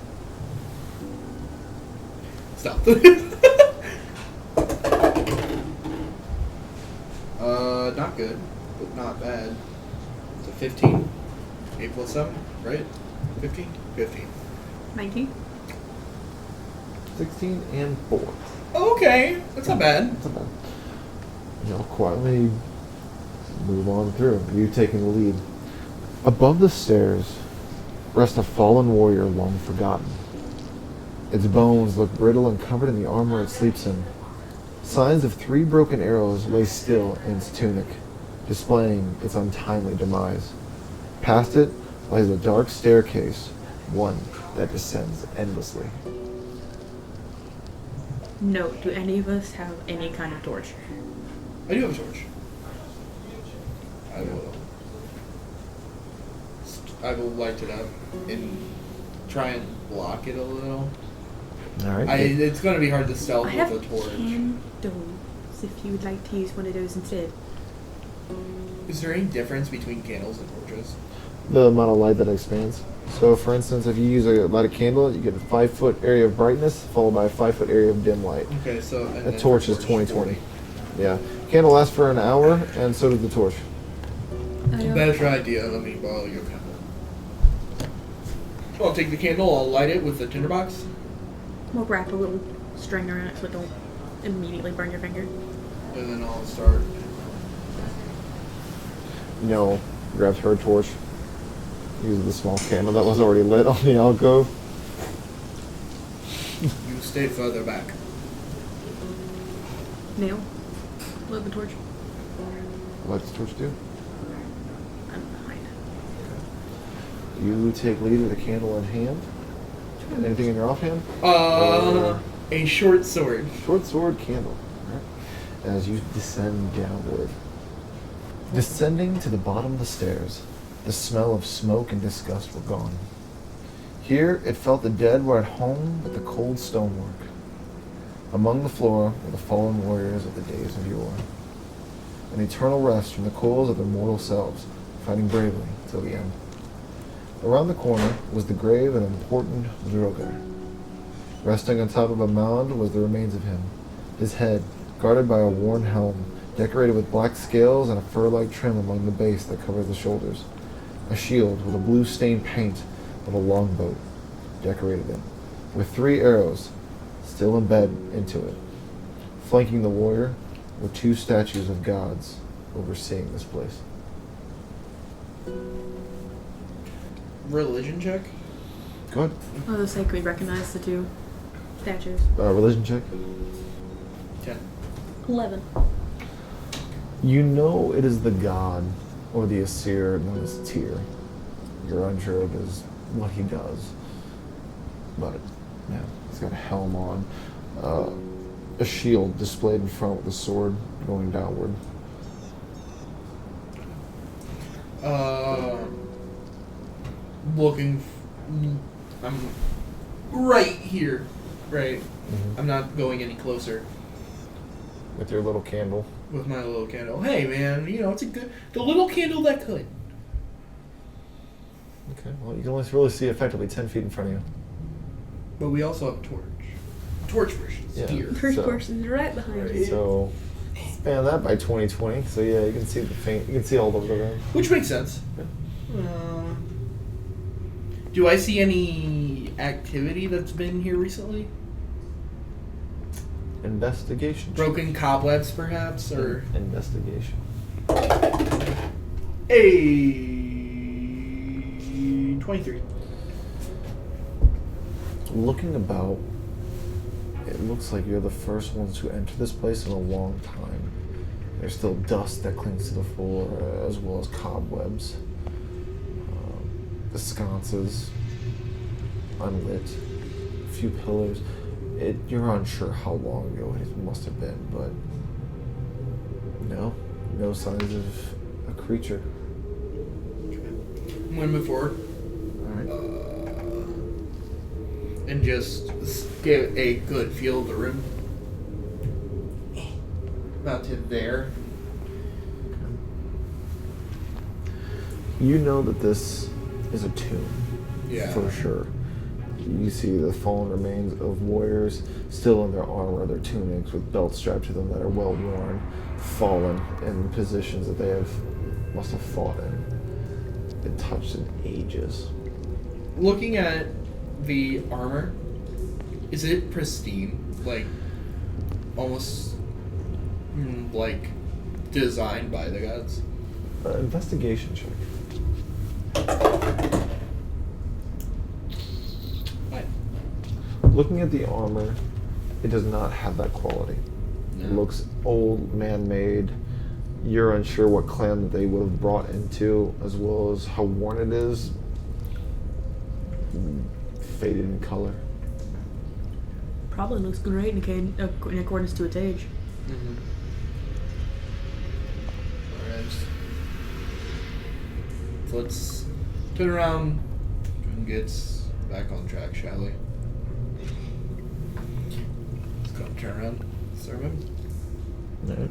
S2: Stop. Not good, but not bad. It's a 15. 8 plus 7, right? 15? 15.
S3: 19?
S4: 16 and 4.
S2: Okay, that's not bad.
S4: That's not bad. You'll quietly move on through, you taking the lead. Above the stairs rests a fallen warrior long forgotten. Its bones look brittle and covered in the armor it sleeps in. Signs of 3 broken arrows lay still in its tunic, displaying its untimely demise. Past it lies a dark staircase, one that descends endlessly.
S3: Note, do any of us have any kind of torch?
S2: I do have a torch. I will light it up and try and block it a little.
S4: Alright.
S2: It's going to be hard to stealth
S3: I have
S2: with a torch.
S3: candles, if you would like to use one of those instead.
S2: Is there any difference between candles and torches?
S4: The amount of light that expands. So, for instance, if you use a light a candle, you get a 5-foot area of brightness followed by a 5-foot area of dim light.
S2: Okay, so... And
S4: A
S2: then
S4: torch
S2: for
S4: is 20/20.
S2: 40.
S4: Yeah. Candle lasts for an hour, and so does the torch.
S2: Better idea, let me borrow your candle. I'll take the candle, I'll light it with the tinderbox.
S3: We'll wrap a little string around it so it don't immediately burn your finger.
S2: And then I'll start...
S4: No. Grabs her torch. Uses the small candle that was already lit on the alcove.
S2: You stay further back.
S3: Nail. Load the torch.
S4: What's the torch do?
S3: I'm behind.
S4: You take lead with a candle in hand. Anything in your offhand?
S2: A short sword.
S4: Short sword candle. Right. As you descend downward. Descending to the bottom of the stairs, the smell of smoke and disgust were gone. Here it felt the dead were at home with the cold stonework. Among the floor were the fallen warriors of the days of yore. An eternal rest from the coils of their mortal selves, fighting bravely till the end. Around the corner was the grave of an important Drogar. Resting on top of a mound was the remains of him, his head guarded by a worn helm, decorated with black scales and a fur-like trim along the base that covers the shoulders. A shield with a blue-stained paint of a longbow decorated it, with 3 arrows still embedded into it. Flanking the warrior were 2 statues of gods overseeing this place.
S2: Religion check?
S4: Go ahead.
S3: Oh, looks like we recognize the 2 statues.
S4: Religion check.
S2: 10.
S3: 11.
S4: You know it is the god or the Asir known as Tyr. You're unsure of what he does, but yeah, he's got a helm on, a shield displayed in front with a sword going downward.
S2: Looking, I'm right here, right?
S4: Mm-hmm.
S2: I'm not going any closer
S4: With your little candle.
S2: with my little candle. Hey, man, it's the little candle that could.
S4: Okay, well, you can only really see effectively 10 feet in front of you.
S2: But we also have a torch. Torch version's
S4: Yeah.
S2: here.
S3: First
S4: So-
S3: person's right behind you.
S4: So, span that by 20/20. So yeah, you can see you can see all over the room.
S2: Which makes sense. Do I see any activity that's been here recently?
S4: Investigation.
S2: Broken cobwebs, perhaps, or
S4: Investigation.
S2: a 23.
S4: Looking about, it looks like you're the first ones to enter this place in a long time. There's still dust that clings to the floor, as well as cobwebs. The sconces, unlit, a few pillars. You're unsure how long ago it must have been, but no signs of a creature.
S2: I'm gonna move forward
S4: All right.
S2: and just get a good feel of the room. About to there.
S4: You know that this is a tomb.
S2: Yeah.
S4: For sure. You see the fallen remains of warriors still in their armor, their tunics with belts strapped to them that are well worn, fallen in positions that they must have fought in. Been touched in ages.
S2: Looking at the armor, is it pristine? Like, almost like designed by the gods?
S4: Investigation check.
S2: Right.
S4: Looking at the armor, it does not have that quality.
S2: No.
S4: It looks old, man-made. You're unsure what clan that they would have brought into, as well as how worn it is. Faded in color.
S3: Probably looks great in accordance to its age.
S2: Mm-hmm. Alright. So let's turn around and get back on track, shall we? Let's go turn around. Sermon.
S4: Right.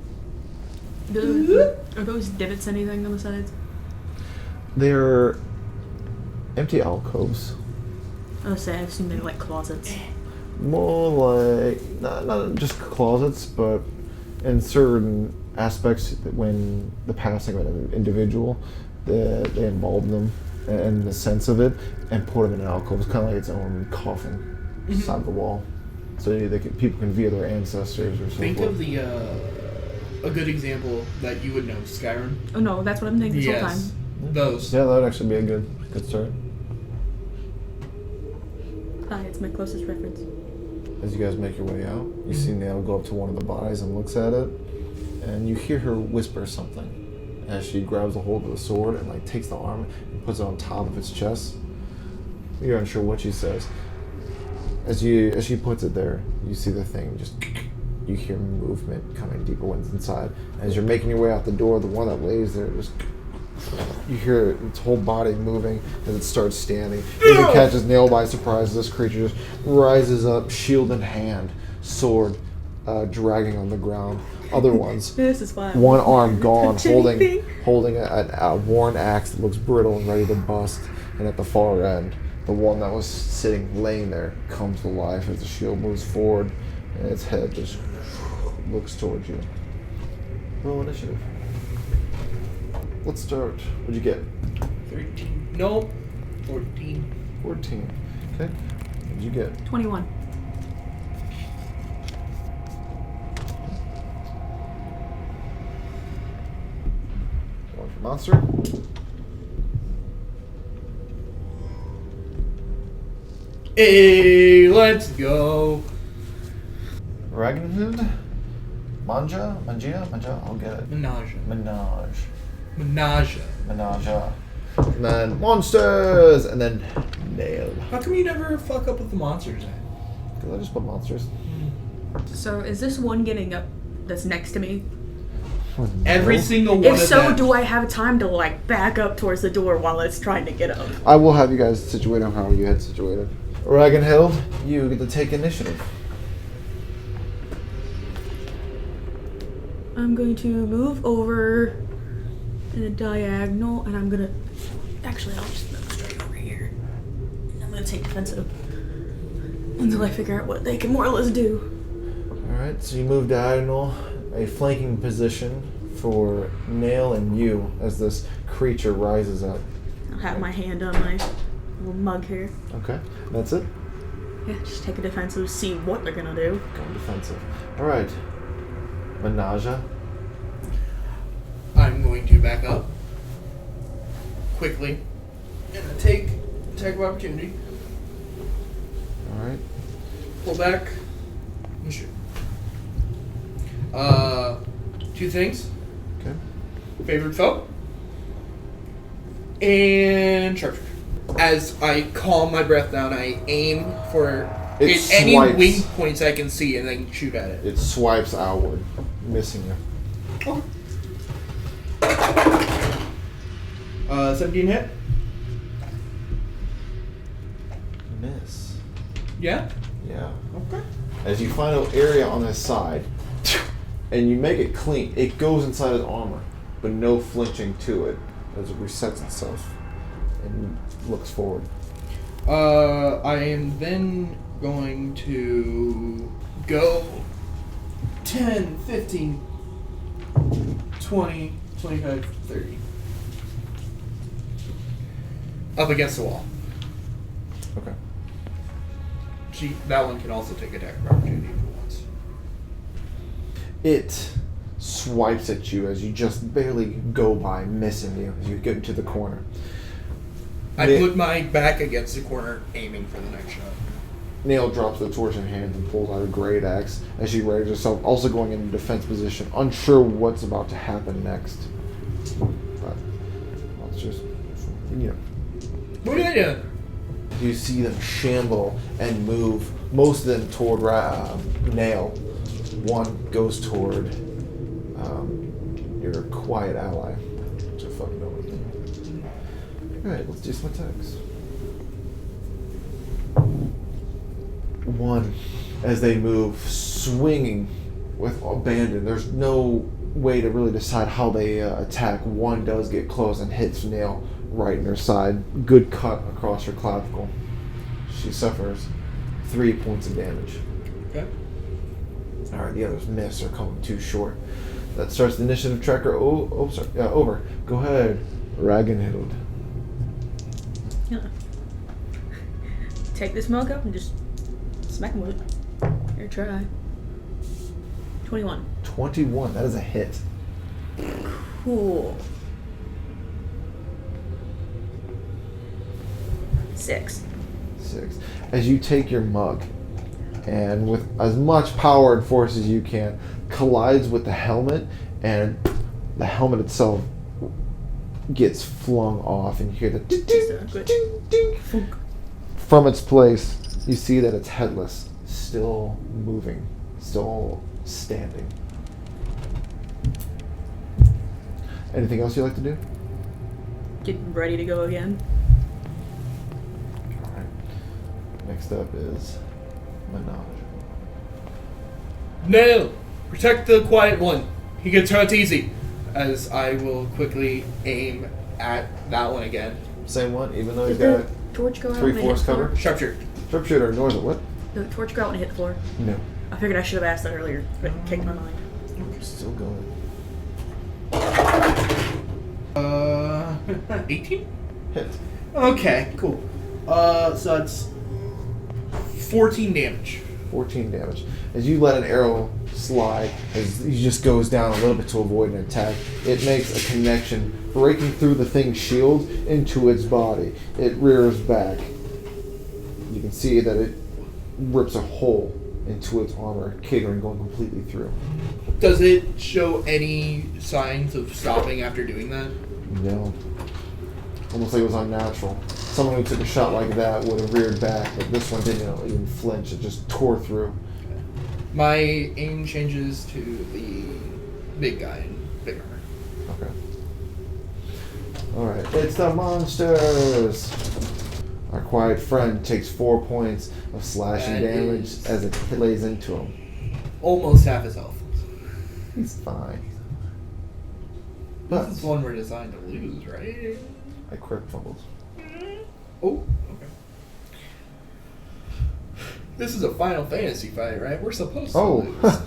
S3: Are those divots anything on the sides?
S4: They're empty alcoves.
S3: I was saying, I assume they're like closets.
S4: More like, not just closets, but in certain aspects, when the passing of an individual, they embalm them and the sense of it and put them in an alcove. It's kind of like its own coffin inside the wall. So people can view their ancestors or so
S2: Think
S4: forth.
S2: of the a good example that you would know, Skyrim.
S3: Oh no, that's what I'm thinking this whole time.
S2: Those.
S4: Yeah, that would actually be a good start.
S3: Hi, it's my closest reference.
S4: As you guys make your way out, you see Nail go up to one of the bodies and looks at it, and you hear her whisper something as she grabs a hold of the sword and like takes the arm and puts it on top of its chest. You're unsure what she says. As she puts it there, you see the thing just. You hear movement coming deeper ones inside. As you're making your way out the door, the one that lays there just. You hear its whole body moving as it starts standing. Even catches Nail by surprise. This creature just rises up, shield in hand, sword dragging on the ground. Other ones,
S3: This is fine.
S4: one arm gone,
S3: Touch anything.
S4: holding a worn axe that looks brittle and ready to bust. And at the far end, the one that was laying there, comes to life as the shield moves forward, and its head just looks towards you. Roll initiative. Let's start. What'd you get?
S2: 13. No. 14.
S4: 14. Okay. What'd you get?
S3: 21.
S4: One for monster.
S2: Hey, let's go.
S4: Ragnarok? Manja? I'll get it.
S2: Menage.
S4: Menage.
S2: Menage.
S4: And then monsters, and then nail.
S2: How come you never fuck up with the monsters then?
S4: Because I just put monsters.
S3: So is this one getting up that's next to me?
S2: Every single one
S3: If
S2: of
S3: so,
S2: them.
S3: do I have time to like back up towards the door while it's trying to get up?
S4: I will have you guys situated on how you had situated. Ragnhild, you get to take initiative.
S3: I'm going to move over in a diagonal, and I'm gonna. Actually, I'll just move straight over here. And I'm gonna take defensive until I figure out what they can more or less do.
S4: Alright, so you move diagonal, a flanking position for Nail and you as this creature rises up.
S3: I'll have my hand on my little mug here.
S4: Okay, that's it.
S3: Yeah, just take a defensive, see what they're gonna do.
S4: Going defensive. Alright. Menage.
S2: I'm going to back up quickly and take attack of opportunity.
S4: Alright.
S2: Pull back and shoot. Two things.
S4: Okay.
S2: Favorite foe and sharpshooter. As I calm my breath down, I aim for any
S4: swipes.
S2: wing points I can see and then shoot at it.
S4: It swipes outward, missing you.
S2: Okay. 17 hit?
S4: Miss.
S2: Yeah?
S4: Yeah.
S2: Okay.
S4: As you find an area on his side, and you make it clean, it goes inside his armor, but no flinching to it as it resets itself and looks forward.
S2: I am then going to go 10, 15, 20, 25, 30. Up against the wall.
S4: Okay.
S2: That one can also take attack of opportunity if it wants.
S4: It swipes at you as you just barely go by, missing you as you get into the corner.
S2: I put my back against the corner, aiming for the next shot.
S4: Nail drops the torch in hand and pulls out a great axe as she raises herself, also going into defense position, unsure what's about to happen next. But let's just,
S2: What did I do?
S4: You see them shamble and move, most of them toward Nail. One goes toward your quiet ally, which I fucking know his name. Alright, let's do some attacks. One, as they move, swinging with abandon. There's no way to really decide how they attack. One does get close and hits Nail right in her side. Good cut across her clavicle. She suffers 3 points of damage.
S2: Okay.
S4: Alright, the others miss or come too short. That starts the initiative tracker over. Go ahead, Ragnhild.
S3: Yeah. Take this mug up and just smack him with it. Here, try. 21.
S4: 21, that is a hit.
S3: Cool. 6.
S4: 6. As you take your mug, and with as much power and force as you can, collides with the helmet, and the helmet itself gets flung off, and you hear the ding, ding, ding, ding. From its place, you see that it's headless, still moving, still standing. Anything else you'd like to do?
S3: Get ready to go again.
S4: Alright. Next up is Menage.
S2: No! Protect the quiet one. He gets hurt easy. As I will quickly aim at that one again.
S4: Same one, even though he's
S3: Did
S4: got
S3: the torch go out when it hit
S4: 3/4
S3: the floor?
S4: cover?
S2: Sharpshooter.
S4: Sharpshooter, north of what?
S3: The torch go out when it hit the floor.
S4: No.
S3: I figured I should have asked that earlier, but it kicked my mind.
S4: Still going.
S2: 18?
S4: Hit.
S2: Okay, cool. So that's 14 damage.
S4: 14 damage. As you let an arrow slide, as he just goes down a little bit to avoid an attack, it makes a connection, breaking through the thing's shield into its body. It rears back. You can see that it rips a hole into its armor, catering going completely through.
S2: Does it show any signs of stopping after doing that?
S4: No. Almost like it was unnatural. Someone who took a shot like that would have reared back, but this one didn't even flinch. It just tore through.
S2: My aim changes to the big guy in big armor.
S4: Okay. Alright, it's the monsters! Our quiet friend takes 4 points of slashing
S2: That
S4: damage
S2: is-
S4: as it lays into him.
S2: Almost half his health.
S4: He's fine.
S2: This
S4: But
S2: is one we're designed to lose, right?
S4: I crit fumbles.
S2: Oh, okay. This is a Final Fantasy fight, right? We're supposed to lose.
S4: Oh!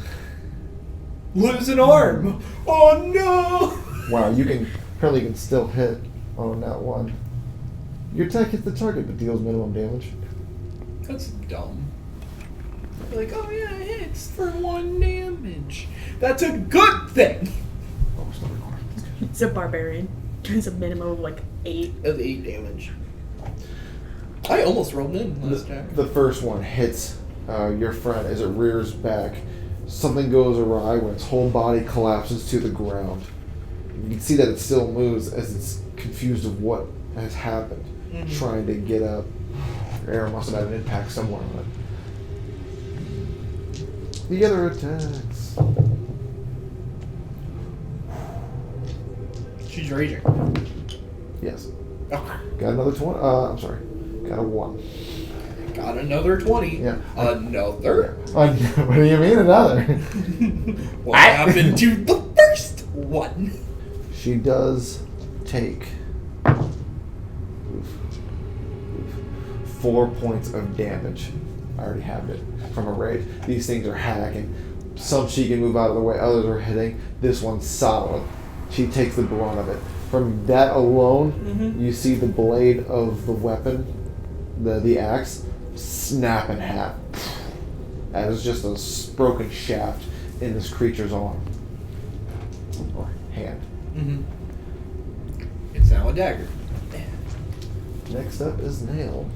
S2: Lose an arm! Oh no!
S4: Wow, apparently you can still hit on that one. Your attack hits the target but deals minimum damage.
S2: That's dumb. Like, oh yeah, it hits for 1 damage. That's a good thing!
S4: Oh, it's not recording. That's good.
S3: It's a barbarian. It's a minimum of like 8.
S2: Of 8 damage. I almost rolled in last time.
S4: The first one hits your friend as it rears back. Something goes awry when its whole body collapses to the ground. You can see that it still moves as it's confused of what has happened, trying to get up. Your arrow must have had an impact somewhere on it. The other attacks.
S2: She's raging.
S4: Yes.
S2: Okay.
S4: Got another 20. I'm sorry. Got a 1.
S2: Got another 20.
S4: Yeah.
S2: Another?
S4: What do you mean another?
S2: What happened to the first one?
S4: She does take 4 points of damage. I already have it from a raid. These things are hacking. Some she can move out of the way, others are hitting. This one's solid. She takes the brunt of it. From that alone, you see the blade of the weapon, the axe, snap in half. As just a broken shaft in this creature's arm. Or hand.
S2: It's now a dagger.
S4: Next up is Nail.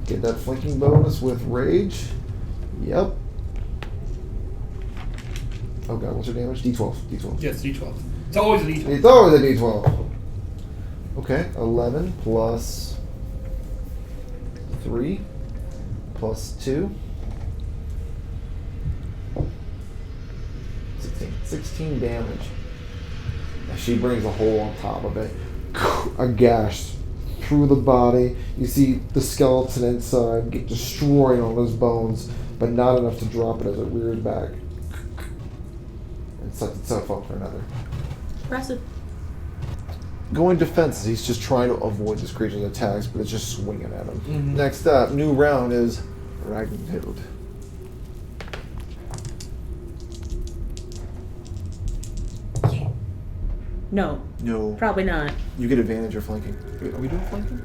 S4: Get that flanking bonus with Rage. Yep. Oh god, what's her damage? D12. D12.
S2: Yes, D12. It's always a D12.
S4: It's always a D12. Okay, 11 plus 3 plus 2. 16 damage. As she brings a hole on top of it. A gash through the body. You see the skeleton inside get destroyed on those bones, but not enough to drop it as it rears back. And sets itself up for another.
S3: Impressive.
S4: Going defenses, he's just trying to avoid this creature's attacks, but it's just swinging at him. Next up, new round is Ragnarok.
S3: No,
S4: No.
S3: probably not.
S4: You get advantage or flanking. Wait, are we doing flanking?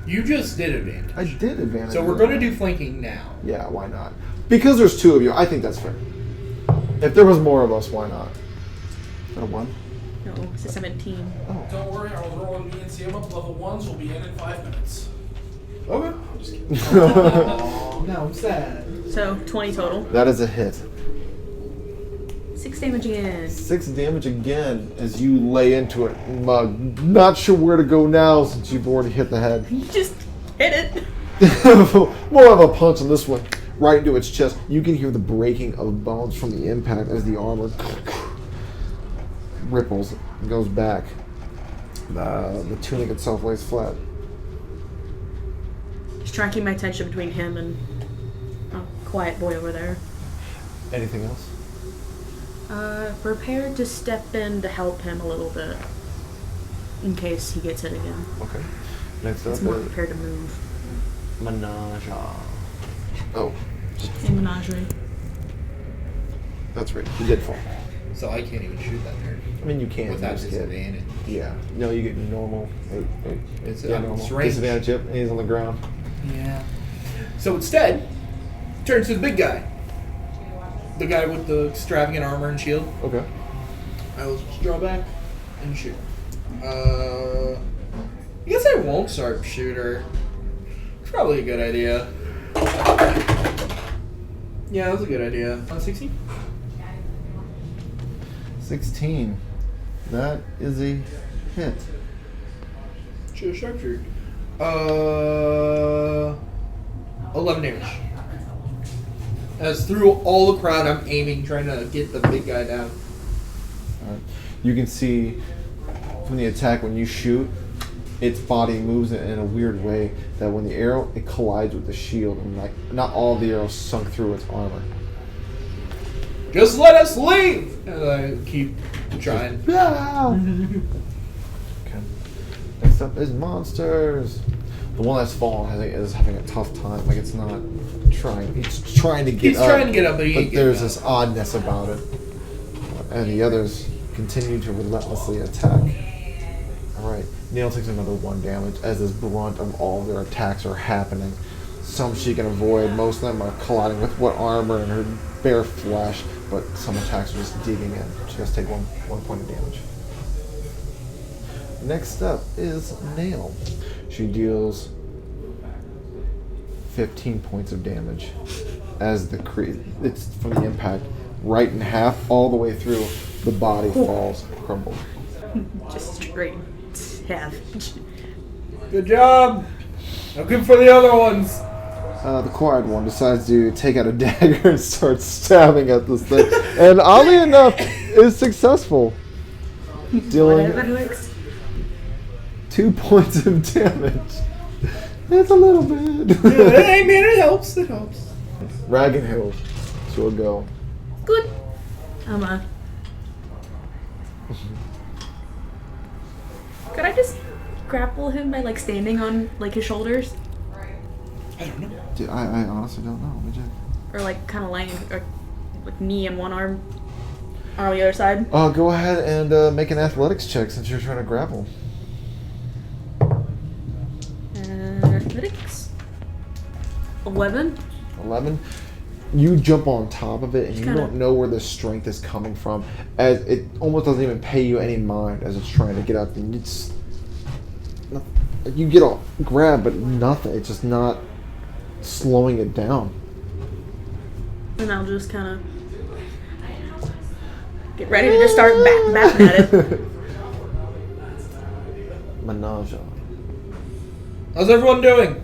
S2: You just did advantage.
S4: I did advantage.
S2: So we're going to do flanking now.
S4: Yeah, why not? Because there's 2 of you, I think that's fair. If there was more of us, why not? Is that a 1?
S3: No, it's a 17.
S4: Oh.
S5: Don't worry, I was rolling me and CM up. Level 1s will be in 5 minutes.
S2: Okay.
S5: I'm just kidding.
S2: Oh, now I'm sad.
S3: So 20 total.
S4: That is a hit.
S3: 6 damage again.
S4: 6 damage again as you lay into it. Mug. Not sure where to go now since you've already hit the head.
S3: You just hit it.
S4: More of a punch on this one. Right into its chest. You can hear the breaking of bones from the impact as the armor ripples and goes back. The tunic itself lays flat.
S3: Just trying to keep my attention between him and a quiet boy over there.
S4: Anything else?
S3: Prepared to step in to help him a little bit. In case he gets hit again.
S4: Okay. Next
S3: It's
S4: up
S3: more
S4: is
S3: prepared to move.
S4: Menage. Oh,
S3: A menagerie.
S4: that's right. He did fall.
S2: So I can't even shoot that nerd
S4: I mean, you can.
S2: without
S4: you just get-
S2: disadvantage.
S4: Yeah. No, you get normal.
S2: It's,
S4: Yeah,
S2: it's
S4: normal.
S2: range.
S4: Disadvantage, yep. And he's on the ground.
S2: Yeah. So instead, turns to the big guy. The guy with the extravagant armor and shield.
S4: Okay.
S2: I will just draw back and shoot. I guess I won't sharpshooter. It's probably a good idea. Yeah, that's a good idea. 16?
S4: 16. That is a hit.
S2: Should have structured. 11 damage. As through all the crowd, I'm aiming, trying to get the big guy down.
S4: Alright. You can see from the attack when you shoot, its body moves in a weird way that when the arrow, it collides with the shield, and like not all the arrows sunk through its armor.
S2: Just let us leave! And I keep trying.
S4: Okay. Next up is monsters. The one that's fallen, I think, is having a tough time. Like it's not trying. It's trying to get
S2: He's
S4: up.
S2: trying to get up, but he ain't
S4: there's
S2: getting
S4: this oddness about it. And the others continue to relentlessly attack. Alright, Neil takes another 1 damage as this brunt of all their attacks are happening. Some she can avoid, most of them are colliding with what armor and her bare flesh, but some attacks are just digging in. She has to take one point of damage. Next up is Nail. She deals 15 points of damage as it's from the impact right in half all the way through. The body falls, crumbled.
S3: Just straight half.
S2: Good job! Now good for the other ones!
S4: The quiet one decides to take out a dagger and start stabbing at this thing. And oddly enough, is successful. Dealing
S3: Whatever works.
S4: 2 points of damage. It's a little bit.
S2: Hey man, it helps, it helps.
S4: Ragnarok, so we'll go.
S3: Good. Could I just grapple him by like standing on like his shoulders,
S2: I don't know.
S4: Dude, I honestly don't know. Let me check.
S3: or like kind of laying or with me and one arm on the other side?
S4: Go ahead and make an athletics check since you're trying to grapple.
S3: Athletics. 11.
S4: 11. You jump on top of it, and you
S3: Kinda-
S4: don't know where the strength is coming from, as it almost doesn't even pay you any mind as it's trying to get up. And it's you get a grab, but nothing. It's just not slowing it down.
S3: And I'll just kind of get ready to just start batting at it.
S4: Menage.
S2: How's everyone doing?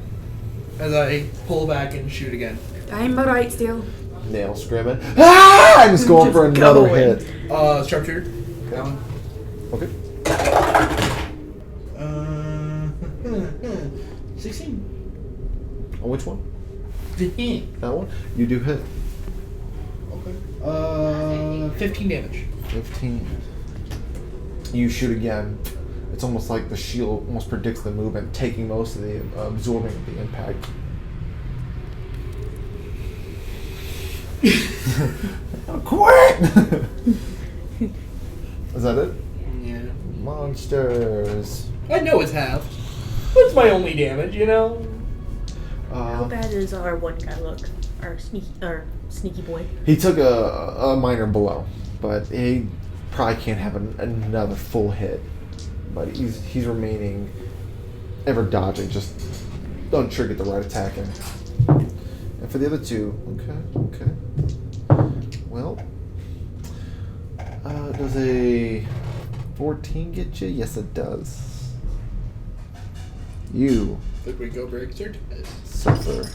S2: As I pull back and shoot again.
S3: I'm alright still.
S4: Nail screaming. Ah! I'm just going for another
S3: going.
S4: hit.
S2: Sharpshooter. That one.
S4: Okay.
S2: 16.
S4: On which one?
S2: Okay.
S4: That one? You do hit.
S2: 15 damage.
S4: 15. You shoot again. It's almost like the shield almost predicts the movement, taking most of the absorbing of the impact. Quit! Is that it?
S2: Yeah.
S4: Monsters.
S2: I know it's half. That's my only damage, you know?
S3: How bad is our one guy look? Our sneaky boy.
S4: He took a minor blow, but he probably can't have another full hit. But he's remaining ever dodging, just don't trigger the right attack in. And for the other two, okay. Well, does a 14 get you? Yes, it does. You
S2: Did we go break third?
S4: suffer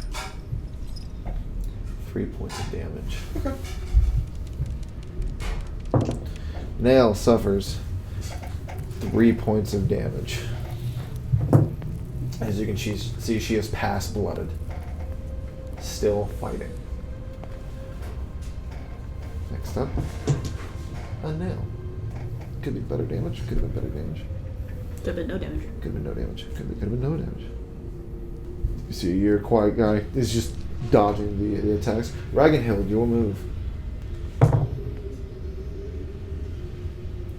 S4: 3 points of damage.
S2: Okay.
S4: Nail suffers 3 points of damage. As you can see, she is past blooded. Still fighting. Next up, a nail. Could be better damage, could have been better damage.
S3: Could have been no damage.
S4: Could have been no damage, could have been no damage. You see, your quiet guy is just dodging the attacks. Ragnhild, your move.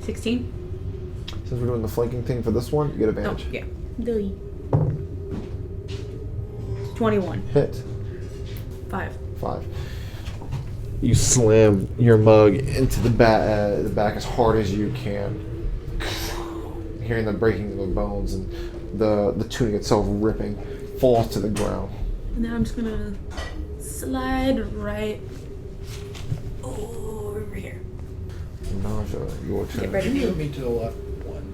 S3: 16.
S4: Since we're doing the flanking thing for this one, you get
S3: Oh,
S4: advantage.
S3: yeah. 21.
S4: Hit.
S3: 5.
S4: 5. You slam your mug into the back as hard as you can, hearing the breaking of the bones, and the tunic itself ripping, falls to the ground.
S3: And then I'm just gonna slide right over here.
S4: Nausea, your turn.
S3: Get ready.
S2: You move me to the left one.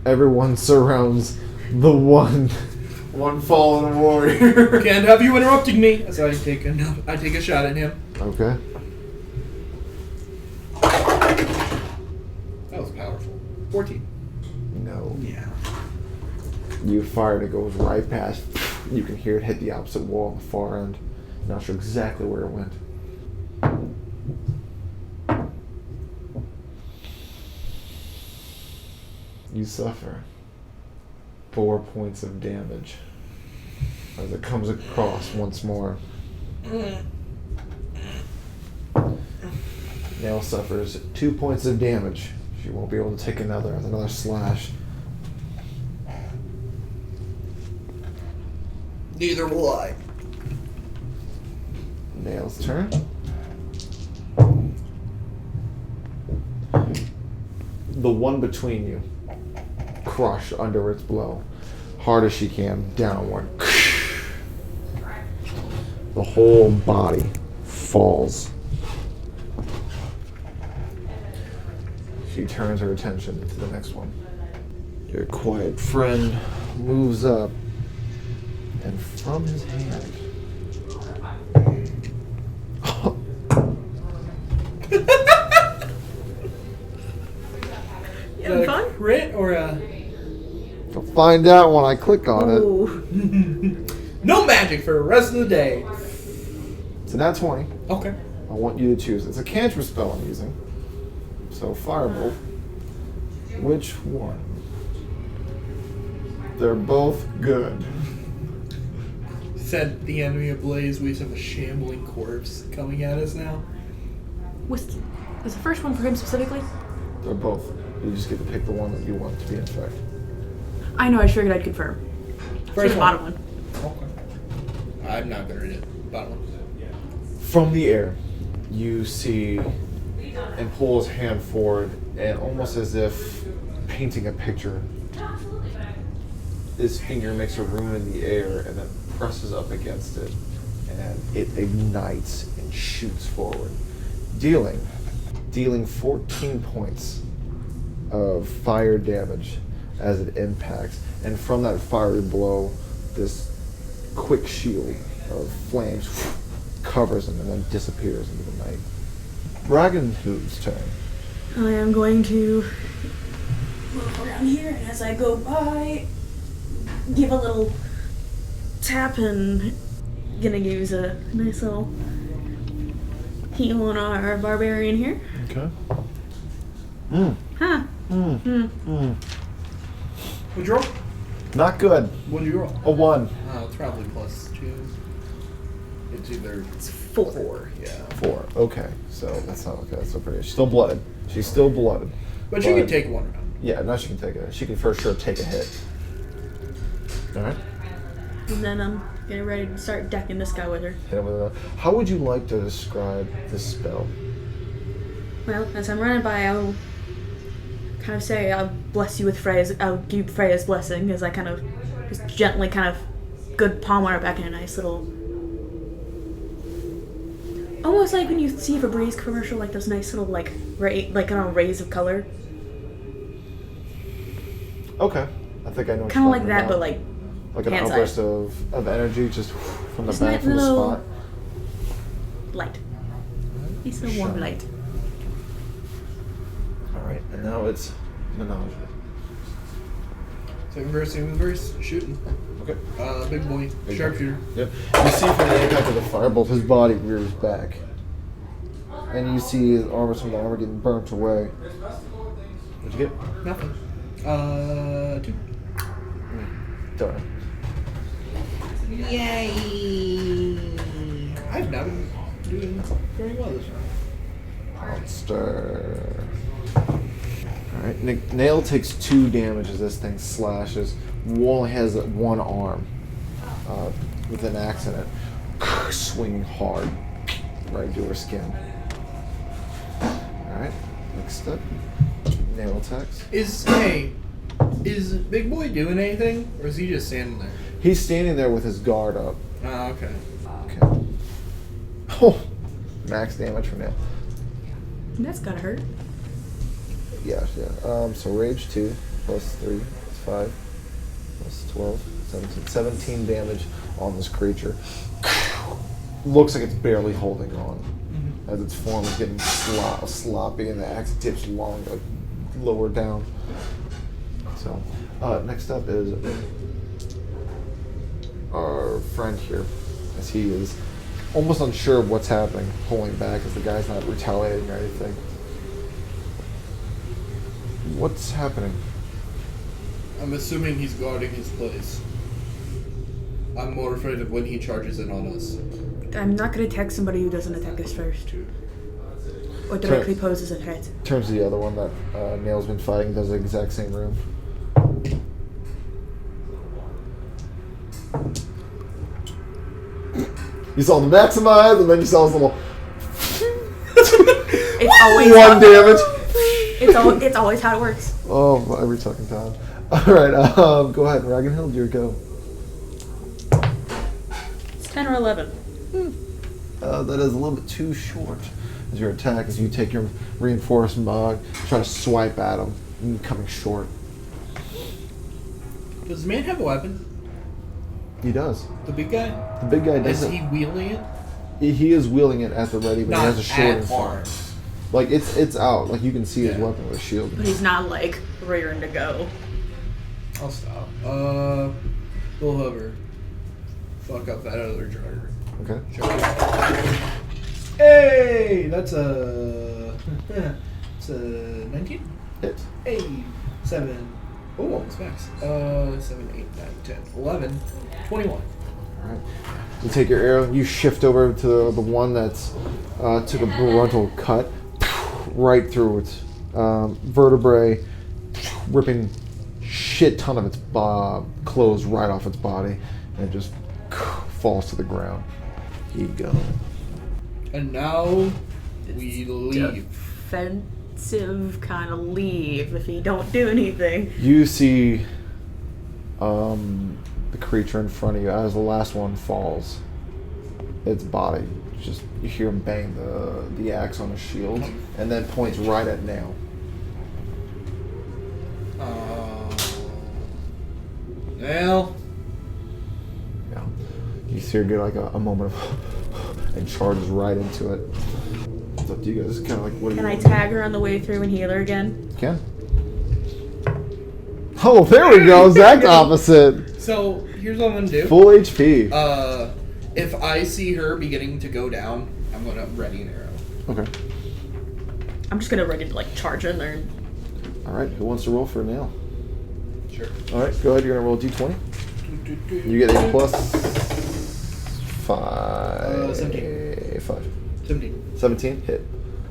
S4: Everyone surrounds the one fallen warrior.
S2: Can't have you interrupting me. So I take a shot at him.
S4: Okay.
S2: That was powerful. 14.
S4: No.
S2: Yeah.
S4: You fired, it goes right past. You can hear it hit the opposite wall on the far end. Not sure exactly where it went. You suffer 4 points of damage as it comes across once more. Nail suffers 2 points of damage. She won't be able to take another slash.
S2: Neither will I.
S4: Nail's turn. The one between you, crush under its blow, hard as she can, downward. The whole body falls. She turns her attention to the next one. Your quiet friend moves up, and from his hand,
S3: You having fun?
S2: Crit or a...
S4: you'll find out when I click on it.
S3: Ooh.
S2: No magic for the rest of the day.
S4: It's a nat 20.
S2: Okay.
S4: I want you to choose. It's a cantrip spell I'm using. So firebolt. Which one? They're both good.
S2: Set the enemy ablaze. We just have a shambling corpse coming at us now.
S3: Was the first one for him specifically?
S4: They're both. You just get to pick the one that you want to be in effect.
S3: I know, I figured I'd confirm.
S2: First
S3: the
S2: one.
S3: bottom one.
S2: Okay. I'm not gonna read it. Bottom one.
S4: From the air, you see and pull his hand forward, and almost as if painting a picture, his finger makes a rune in the air and then presses up against it, and it ignites and shoots forward, dealing 14 points of fire damage as it impacts. And from that fiery blow, this quick shield of flames covers him and then disappears into the night. Dragonhood's turn.
S3: I am going to move around here, and as I go by, give a little tap and gonna use a nice little heal on our barbarian here.
S4: Okay.
S3: Huh.
S2: What'd you roll?
S4: Not good.
S2: What'd you roll?
S4: A 1.
S2: Oh, it's probably +2. It's either
S3: It's 4.
S2: 4, yeah.
S4: 4. Okay. So that's not okay. That's so pretty. She's still blooded. She's still blooded.
S2: But you can take one round.
S4: Yeah, now she can take it. She can for sure take a hit. Alright.
S3: And then I'm getting ready to start decking this guy with her.
S4: Hit him with a. How would you like to describe this spell?
S3: Well, as I'm running by, I'll kind of say, I'll bless you with Freya's, I'll give Freya's blessing, as I kind of just gently kind of good palm her back in a nice little, almost like when you see a Febreze commercial, like those nice little like rays of color.
S4: Okay. I think I know what
S3: Kind of
S4: you're
S3: like
S4: talking
S3: that,
S4: about.
S3: but like
S4: Like an
S3: hand
S4: outburst
S3: size.
S4: of energy just from the
S3: Just
S4: back
S3: like
S4: from the
S3: little-
S4: spot.
S3: light. It's a warm
S4: Sure.
S3: light.
S4: Alright, and now it's Menage.
S2: Second person was very shooting.
S4: Okay.
S2: Big boy,
S4: Big
S2: sharpshooter.
S4: Yep. You see from the impact of the firebolt, his body rears back. And you see his armor, some of the armor getting burnt away. What'd you get?
S2: Nothing. 2.
S4: Darn.
S2: Yay! I've not been doing very well this round.
S4: Monster. Alright, Nail takes 2 damage as this thing slashes. Wall has 1 arm with an axe in it, swinging hard right into her skin. Alright, next up, Nail attacks.
S2: Is Big Boy doing anything, or is he just standing there?
S4: He's standing there with his guard up.
S2: Oh, okay.
S4: Okay. Oh, max damage from Nail.
S3: That's gotta hurt.
S4: Yeah. So rage 2 plus 3 is 5 plus 12, 17. 17 damage on this creature. Looks like it's barely holding on as its form is getting sloppy and the axe tips lower down. So next up is our friend here, as he is almost unsure of what's happening, pulling back as the guy's not retaliating or anything. What's happening?
S2: I'm assuming he's guarding his place. I'm more afraid of when he charges in on us.
S3: I'm not gonna attack somebody who doesn't attack us first. Or directly poses a threat.
S4: Turns to the other one that Nail's been fighting, does the exact same room. You saw the maximize, and then you saw his little
S3: It's always
S4: one damage.
S3: It's always how it works.
S4: Oh, every fucking time. Alright, go ahead, Ragnhild, your go.
S3: It's 10 or 11.
S4: That is a little bit too short as your attack, as you take your reinforced mug, try to swipe at him, and coming short.
S2: Does the man have a weapon?
S4: He does.
S2: The big guy?
S4: The big guy does
S2: Is
S4: it.
S2: he wielding it?
S4: He is wielding it at the ready, but
S2: Not
S4: he has a shield in
S2: at
S4: front.
S2: arms.
S4: Like, it's out. Like, you can see his
S2: Yeah.
S4: weapon with a shield.
S3: But he's not like rearing to go.
S2: I'll stop. We'll hover. Fuck up that other charger.
S4: Okay.
S2: Sure. Hey! That's a... it's a 19?
S4: Hit.
S2: Hey! 7. Oh, almost max. 7, 8, 9, 10, 11, 21.
S4: Alright. You take your arrow, you shift over to the one that's took a brutal cut right through its vertebrae, ripping shit ton of its clothes right off its body, and it just falls to the ground. Here you go.
S2: And now we leave.
S3: Defensive kind of leave if you don't do anything.
S4: You see the creature in front of you as the last one falls. Its body, just you hear him bang the axe on his shield, and then points right at Nail.
S2: Well,
S4: Yeah. You see her get like a moment of and charges right into it. It's up to you guys. It's kind of like what do
S3: Can
S4: you
S3: I
S4: want?
S3: tag her on the way through and heal her again?
S4: You can. Oh, there we go. Exact opposite.
S2: so here's what I'm gonna do.
S4: Full HP.
S2: If I see her beginning to go down, I'm gonna ready an arrow.
S4: Okay.
S3: I'm just gonna ready to like charge in there.
S4: All right. Who wants to roll for a Nail?
S2: Sure.
S4: All right. Go ahead. You're gonna roll d20. You get a plus 5.
S2: 17.
S4: 5.
S2: 17.
S4: 17. Hit.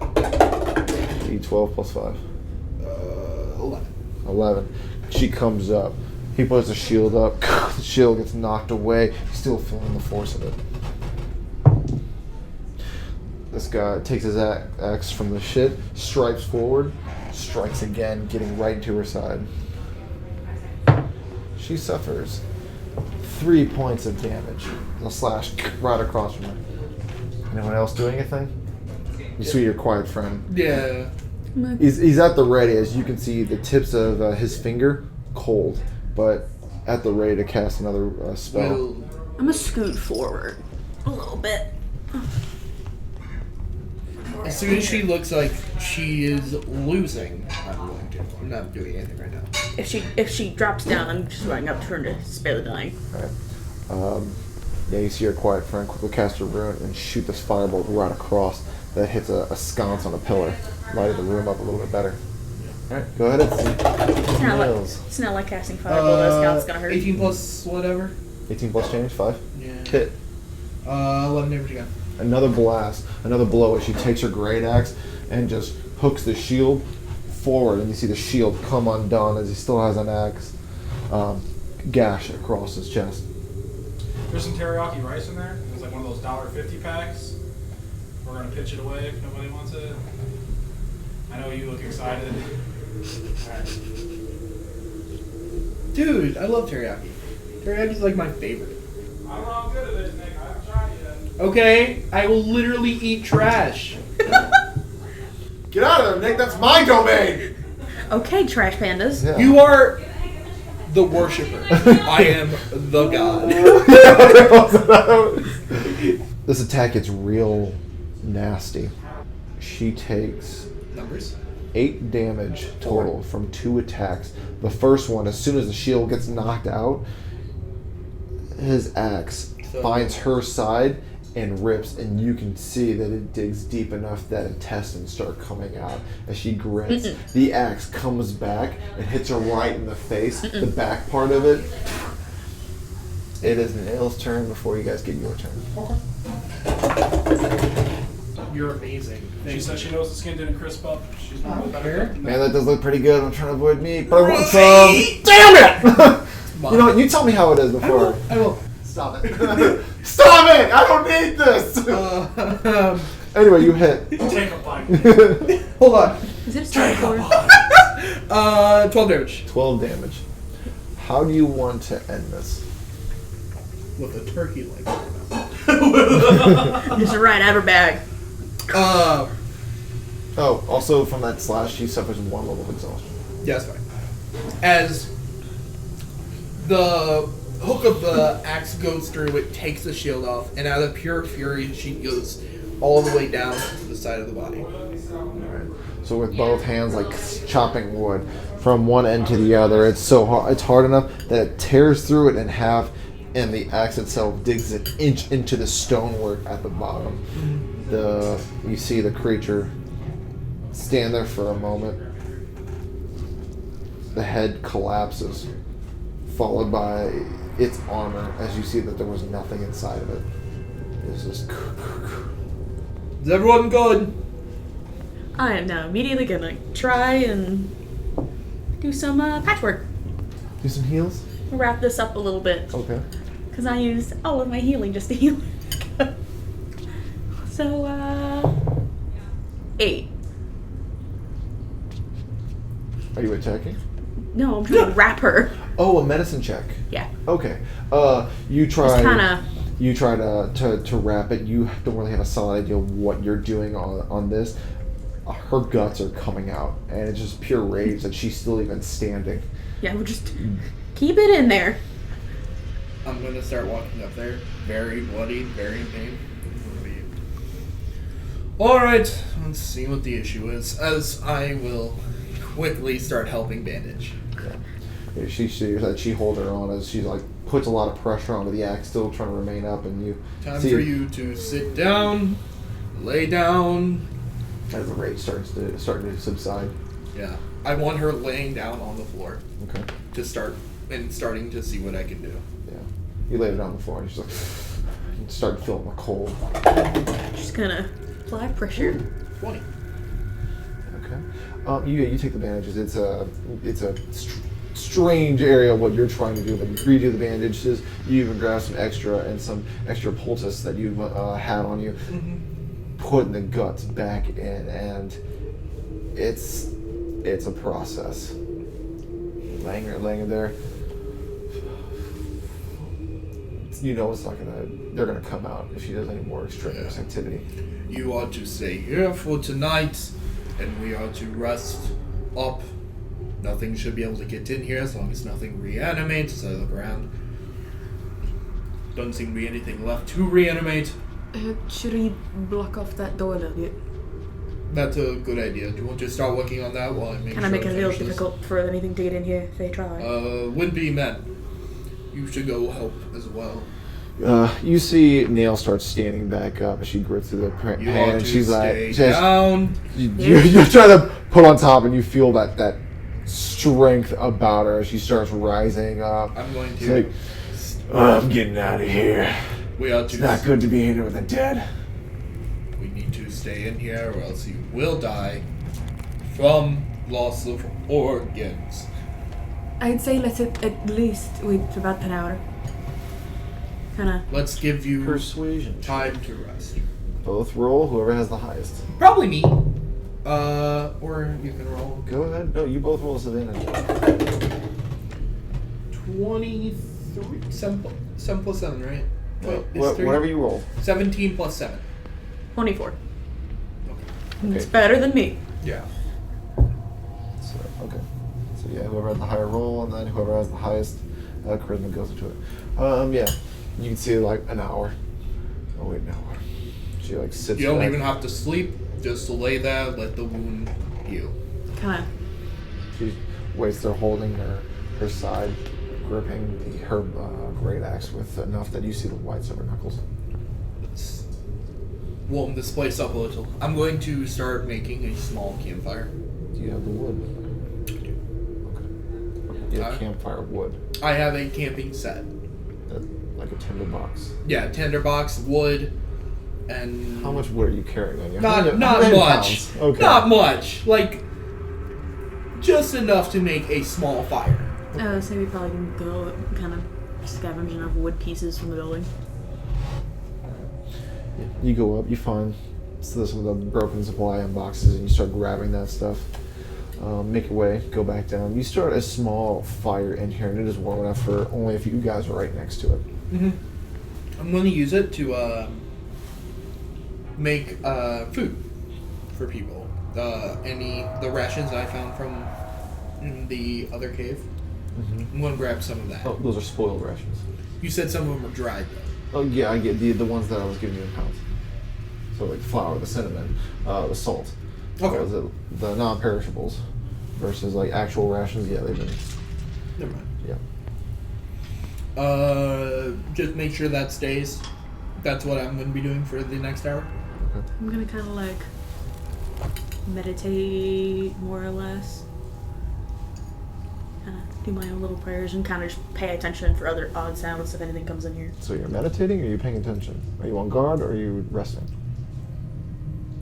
S4: D12 plus 5.
S2: 11.
S4: 11. She comes up. He puts the shield up. The shield gets knocked away. He's still feeling the force of it. This guy takes his axe from the shit, strikes forward, strikes again, getting right to her side. She suffers 3 points of damage. A slash right across from her. Anyone else do anything? You see your quiet friend.
S2: Yeah.
S4: He's at the ready, as you can see the tips of his finger cold, but at the ready to cast another spell.
S2: Well,
S3: I'm gonna scoot forward a little bit.
S2: as soon as she looks like she is losing, I'm going to. I'm not doing anything right now.
S3: If she drops down, I'm just running up to her to spare the dying.
S4: Alright. Yeah, you see your quiet friend quickly cast a rune and shoot this firebolt right across that hits a sconce on a pillar, lighting the room up a little bit better. Alright, go ahead and see.
S3: It's not like casting fireball. Those scout's gonna hurt.
S2: 18 plus whatever.
S4: 18 plus change, 5.
S2: Yeah.
S4: Hit.
S2: 11 damage again.
S4: Another blast, another blow as she takes her great axe and just hooks the shield forward, and you see the shield come undone as he still has an axe gash across his chest.
S5: There's some teriyaki rice in there. It's like one of those $1.50 packs. We're gonna pitch it away if nobody wants it. I know you look excited. Alright.
S2: Dude, I love teriyaki. Teriyaki's like my favorite.
S5: I don't know how good it is, Nick. I haven't tried it yet.
S2: Okay, I will literally eat trash.
S1: Get out of there, Nick. That's my domain.
S3: Okay, trash pandas.
S4: Yeah.
S2: You are the worshiper. I am the god.
S4: This attack gets real nasty. She takes
S2: Numbers?
S4: 8 damage total from 2 attacks. The first one, as soon as the shield gets knocked out, his axe finds her side and rips, and you can see that it digs deep enough that intestines start coming out as she grits. The axe comes back and hits her right in the face, the back part of it. It is Nail's turn before you guys get your turn.
S2: You're amazing.
S5: She said she knows the skin didn't crisp up. She's not better.
S4: Man, that does look pretty good. I'm trying to avoid meat, but I want some. Damn it! You know what? You tell me how it is before.
S2: I will.
S1: Stop it. Stop it! I don't need this!
S4: Anyway, you hit.
S5: Take a bite.
S2: Hold on.
S3: Is it a strike or?
S2: 12 damage.
S4: 12 damage. How do you want to end this?
S2: With a turkey leg.
S3: Just right out of her bag.
S4: Oh, also from that slash, she suffers 1 level of exhaustion.
S2: Yeah, that's fine. As the hook of the axe goes through, it takes the shield off, and out of pure fury, she goes all the way down to the side of the body.
S4: Alright. So with both hands, like chopping wood from one end to the other, it's so hard. It's hard enough that it tears through it in half, and the axe itself digs an inch into the stonework at the bottom. You see the creature stand there for a moment. The head collapses, followed by its armor, as you see that there was nothing inside of it. It's just...
S2: Is everyone good?
S3: I am now immediately gonna try and do some patchwork.
S4: Do some heals?
S3: Wrap this up a little bit.
S4: Okay.
S3: Because I used all of my healing just to heal. So, 8.
S4: Are you attacking?
S3: No, I'm trying to wrap her.
S4: Oh, a medicine check.
S3: Yeah.
S4: Okay. You try.
S3: Just kinda...
S4: You try to wrap it. You don't really have a solid idea of what you're doing on this. Her guts are coming out, and it's just pure rage that she's still even standing.
S3: Yeah, we'll just keep it in there.
S2: I'm going to start walking up there. Very bloody, very in pain. Alright, let's see what the issue is, as I will quickly start helping bandage.
S4: Yeah. She holds her on as she like puts a lot of pressure onto the axe, still trying to remain up, and you
S2: Time
S4: see
S2: for you to sit down, lay down.
S4: as the rage starting to subside.
S2: Yeah, I want her laying down on the floor
S4: Okay.
S2: to starting to see what I can do.
S4: Yeah. You lay it on the floor, and she's like, you start feeling the cold.
S3: Just gonna apply pressure.
S2: 20.
S4: Okay. You take the bandages. It's a strange area what you're trying to do, but you redo the bandages. You even grab some extra poultice that you had on you, putting the guts back in, and it's a process. Laying there. You know they're gonna come out if she does any more extraneous activity.
S2: You are to stay here for tonight, and we are to rest up. Nothing should be able to get in here as long as nothing reanimates. As I look around, doesn't seem to be anything left to reanimate.
S3: Should we block off that door a little bit?
S2: That's a good idea. Do you want to start working on that while I make
S3: Can I
S2: sure
S3: make it
S2: I
S3: a little
S2: finish this?
S3: difficult for anything to get in here if they try?
S2: Would-be men. You should go help as well.
S4: You see Nail starts standing back up as she grits through the pan,
S2: You
S4: and
S2: ought to
S4: she's
S2: stay
S4: like,
S2: down.
S4: you try to put on top, and you feel that strength about her as she starts rising up.
S2: I'm going
S4: It's
S2: to.
S4: like, I'm getting out of here.
S2: We ought
S4: It's
S2: to.
S4: not good to be in here with the dead.
S2: We need to stay in here, or else you will die from loss of organs.
S3: I'd say let's at least wait for about an hour. Kinda.
S2: Let's give you
S4: Persuasion.
S2: time to rest.
S4: Both roll. Whoever has the highest.
S2: Probably me. Or you can roll.
S4: Go ahead. No, you both roll advantage.
S2: 23. 7 plus 7, right? Wait, it's three?
S4: Whatever you roll.
S2: 17 plus 7.
S3: 24.
S2: Okay.
S3: It's better than me.
S2: Yeah.
S4: So, okay. So yeah, whoever has the higher roll, and then whoever has the highest charisma goes into it. Yeah, you can see like an hour. Oh wait, an hour. She like sits.
S2: You don't
S4: back.
S2: even have to sleep. Just to lay there, let the wound heal.
S3: Kind of.
S4: She waits there holding her side, gripping her great axe with enough that you see the white silver knuckles.
S2: Let's warm this place up a little. I'm going to start making a small campfire.
S4: Do you have the wood? Okay. You have campfire wood.
S2: I have a camping set.
S4: Like a tinder box.
S2: Yeah, tinderbox, wood, and
S4: How much wood are you carrying on you?
S2: not
S4: How many
S2: much.
S4: pounds? Okay.
S2: Not much. Like just enough to make a small fire.
S3: So we probably can go kind of scavenge enough wood pieces from the building.
S4: You go up, you find some of the broken supply in boxes, and you start grabbing that stuff. Make your way, go back down. You start a small fire in here, and it is warm enough for only if you guys are right next to it.
S2: Mm-hmm. I'm going to use it to make food for people. The rations I found from the other cave.
S4: Mm-hmm.
S2: I'm going to grab some of that.
S4: Oh, those are spoiled rations.
S2: You said some of them are dried though.
S4: Oh yeah, I get the ones that I was giving you in pounds. So like the flour, the cinnamon, the salt.
S2: Okay.
S4: The non-perishables versus like actual rations. Yeah, they've been.
S2: Never mind.
S4: Yeah.
S2: Just make sure that stays. That's what I'm going to be doing for the next hour.
S4: Okay.
S3: I'm gonna kind of like meditate more or less. Kind of do my own little prayers and kind of just pay attention for other odd sounds if anything comes in here.
S4: So you're meditating, or are you paying attention? Are you on guard, or are you resting?